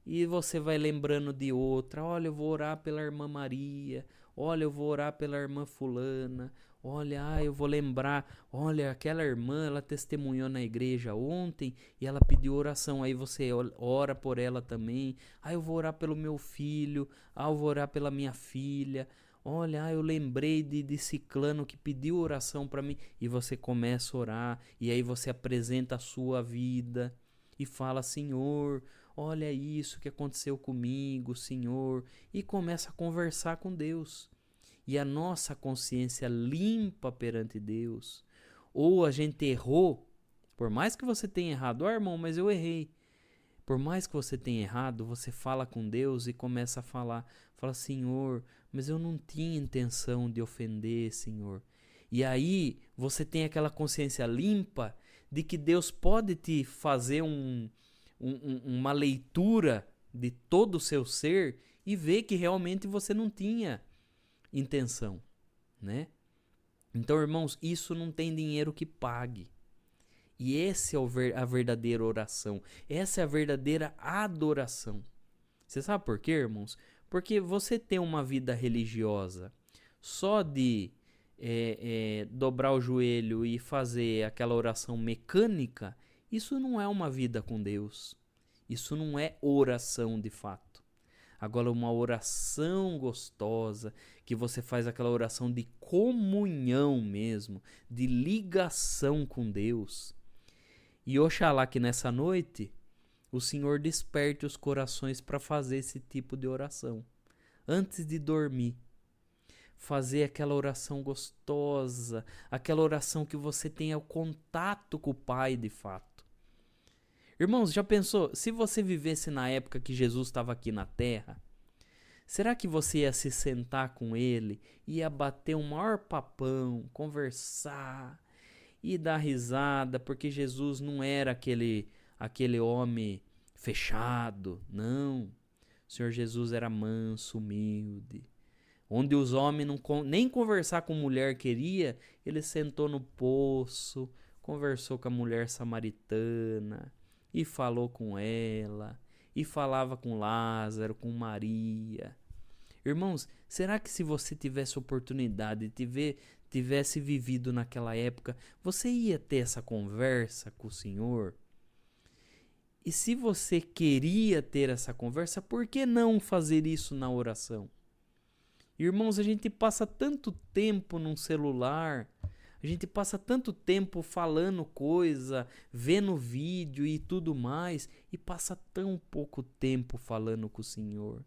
e você vai lembrando de outra. Olha, eu vou orar pela irmã Maria. Olha, eu vou orar pela irmã fulana. Olha, eu vou lembrar. Olha, aquela irmã, ela testemunhou na igreja ontem e ela pediu oração. Aí você ora por ela também. Eu vou orar pelo meu filho. Eu vou orar pela minha filha. Olha, eu lembrei de ciclano que pediu oração para mim. E você começa a orar. E aí você apresenta a sua vida e fala: Senhor, olha isso que aconteceu comigo, Senhor. E começa a conversar com Deus. E a nossa consciência limpa perante Deus. Ou a gente errou, por mais que você tenha errado: irmão, mas eu errei. Por mais que você tenha errado, você fala com Deus e começa a falar: Senhor, mas eu não tinha intenção de ofender, Senhor. E aí você tem aquela consciência limpa de que Deus pode te fazer uma leitura de todo o seu ser e ver que realmente você não tinha intenção, né? Então, irmãos, isso não tem dinheiro que pague. E essa é a verdadeira oração. Essa é a verdadeira adoração. Você sabe por quê, irmãos? Porque você tem uma vida religiosa só de dobrar o joelho e fazer aquela oração mecânica, isso não é uma vida com Deus. Isso não é oração de fato. Agora, uma oração gostosa, que você faz aquela oração de comunhão mesmo, de ligação com Deus. E oxalá que nessa noite o Senhor desperte os corações para fazer esse tipo de oração. Antes de dormir, fazer aquela oração gostosa, aquela oração que você tenha o contato com o Pai de fato. Irmãos, já pensou, se você vivesse na época que Jesus estava aqui na terra, Será que você ia se sentar com ele, ia bater um maior papão, conversar e dar risada, porque Jesus não era aquele homem fechado, não. O Senhor Jesus era manso, humilde. Onde os homens nem conversar com mulher queria, ele sentou no poço, conversou com a mulher samaritana e falou com ela, e falava com Lázaro, com Maria. Irmãos, será que se você tivesse oportunidade, tivesse vivido naquela época, você ia ter essa conversa com o Senhor? E se você queria ter essa conversa, por que não fazer isso na oração? Irmãos, a gente passa tanto tempo num celular, a gente passa tanto tempo falando coisa, vendo vídeo e tudo mais, e passa tão pouco tempo falando com o Senhor,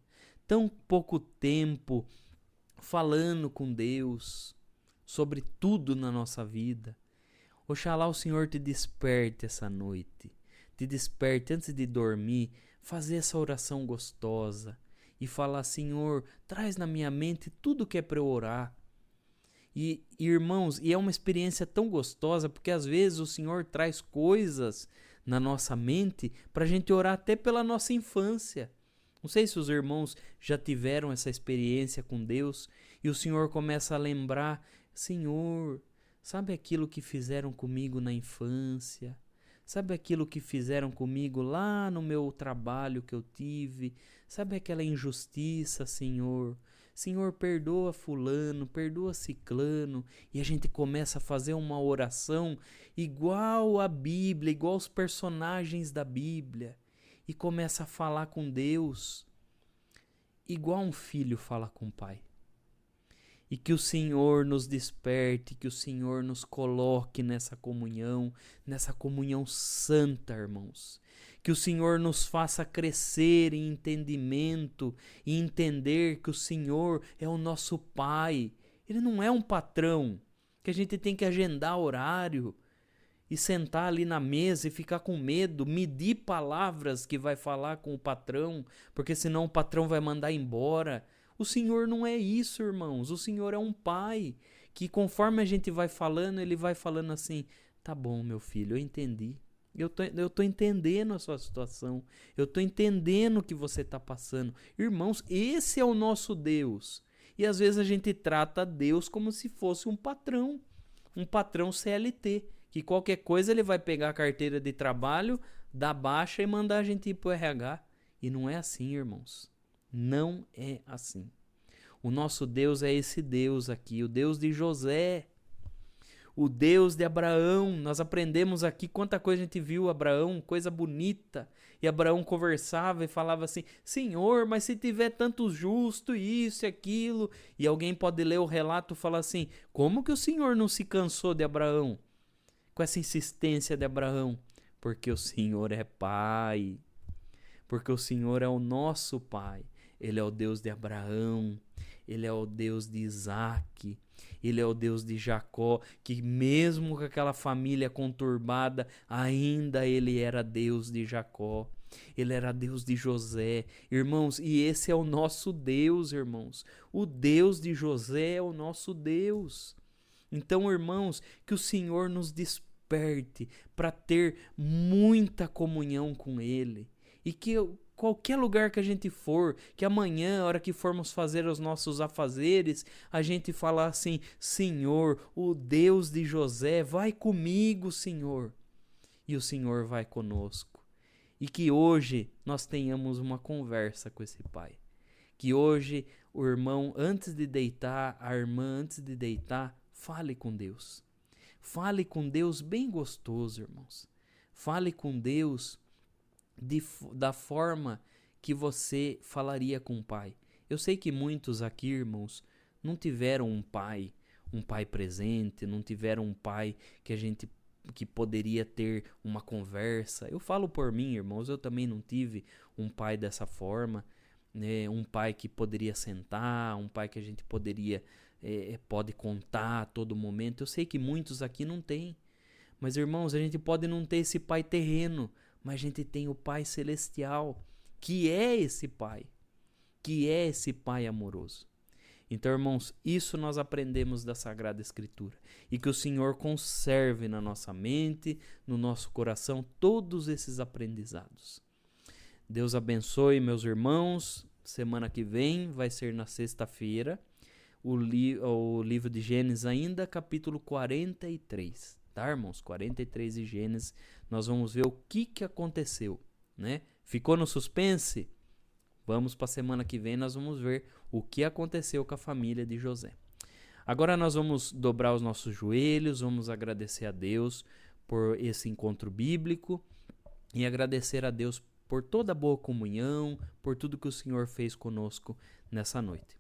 tão pouco tempo falando com Deus sobre tudo na nossa vida. Oxalá o Senhor te desperte essa noite, te desperte antes de dormir, fazer essa oração gostosa e falar: Senhor, traz na minha mente tudo que é para eu orar. E irmãos, é uma experiência tão gostosa, porque às vezes o Senhor traz coisas na nossa mente para a gente orar até pela nossa infância. Não sei se os irmãos já tiveram essa experiência com Deus e o Senhor começa a lembrar: Senhor, sabe aquilo que fizeram comigo na infância? Sabe aquilo que fizeram comigo lá no meu trabalho que eu tive? Sabe aquela injustiça, Senhor? Senhor, perdoa fulano, perdoa ciclano. E a gente começa a fazer uma oração igual a Bíblia, igual os personagens da Bíblia. E começa a falar com Deus igual um filho fala com o pai. E que o Senhor nos desperte, que o Senhor nos coloque nessa comunhão santa, irmãos. Que o Senhor nos faça crescer em entendimento e entender que o Senhor é o nosso Pai. Ele não é um patrão que a gente tem que agendar horário e sentar ali na mesa e ficar com medo, medir palavras que vai falar com o patrão, porque senão o patrão vai mandar embora. O Senhor não é isso, irmãos. O Senhor é um pai que, conforme a gente vai falando, ele vai falando assim: tá bom, meu filho, eu entendi. Eu tô entendendo a sua situação. Eu tô entendendo o que você tá passando. Irmãos, esse é o nosso Deus. E às vezes a gente trata Deus como se fosse um patrão CLT, que qualquer coisa ele vai pegar a carteira de trabalho, dar baixa e mandar a gente ir pro RH. E não é assim, irmãos. Não é assim. O nosso Deus é esse Deus aqui, o Deus de José, o Deus de Abraão. Nós aprendemos aqui quanta coisa a gente viu Abraão, coisa bonita. E Abraão conversava e falava assim: Senhor, mas se tiver tanto justo, isso e aquilo. E alguém pode ler o relato e falar assim: como que o Senhor não se cansou de Abraão? Com essa insistência de Abraão? Porque o Senhor é Pai. Porque o Senhor é o nosso Pai. Ele é o Deus de Abraão, ele é o Deus de Isaac, ele é o Deus de Jacó, que mesmo com aquela família conturbada, ainda ele era Deus de Jacó, ele era Deus de José. Irmãos, e esse é o nosso Deus, irmãos. O Deus de José é o nosso Deus. Então, irmãos, que o Senhor nos desperte para ter muita comunhão com ele. E que qualquer lugar que a gente for, que amanhã, a hora que formos fazer os nossos afazeres, a gente falar assim: Senhor, o Deus de José, vai comigo, Senhor. E o Senhor vai conosco. E que hoje nós tenhamos uma conversa com esse Pai. Que hoje o irmão, antes de deitar, a irmã, antes de deitar, fale com Deus. Fale com Deus bem gostoso, irmãos. Fale com Deus da forma que você falaria com o pai. Eu sei que muitos aqui, irmãos, não tiveram um pai presente, não tiveram um pai que poderia ter uma conversa. Eu falo por mim, irmãos, eu também não tive um pai dessa forma, né? Um pai que poderia sentar, um pai que a gente pode contar a todo momento. Eu sei que muitos aqui não têm. Mas, irmãos, a gente pode não ter esse pai terreno, mas a gente tem o Pai Celestial, que é esse Pai, que é esse Pai amoroso. Então, irmãos, isso nós aprendemos da Sagrada Escritura. E que o Senhor conserve na nossa mente, no nosso coração, todos esses aprendizados. Deus abençoe, meus irmãos. Semana que vem vai ser na sexta-feira. O livro de Gênesis ainda, capítulo 43. Tá, irmãos? 43 de Gênesis. Nós vamos ver o que aconteceu, né? Ficou no suspense? Vamos para a semana que vem, nós vamos ver o que aconteceu com a família de José. Agora nós vamos dobrar os nossos joelhos, vamos agradecer a Deus por esse encontro bíblico e agradecer a Deus por toda a boa comunhão, por tudo que o Senhor fez conosco nessa noite.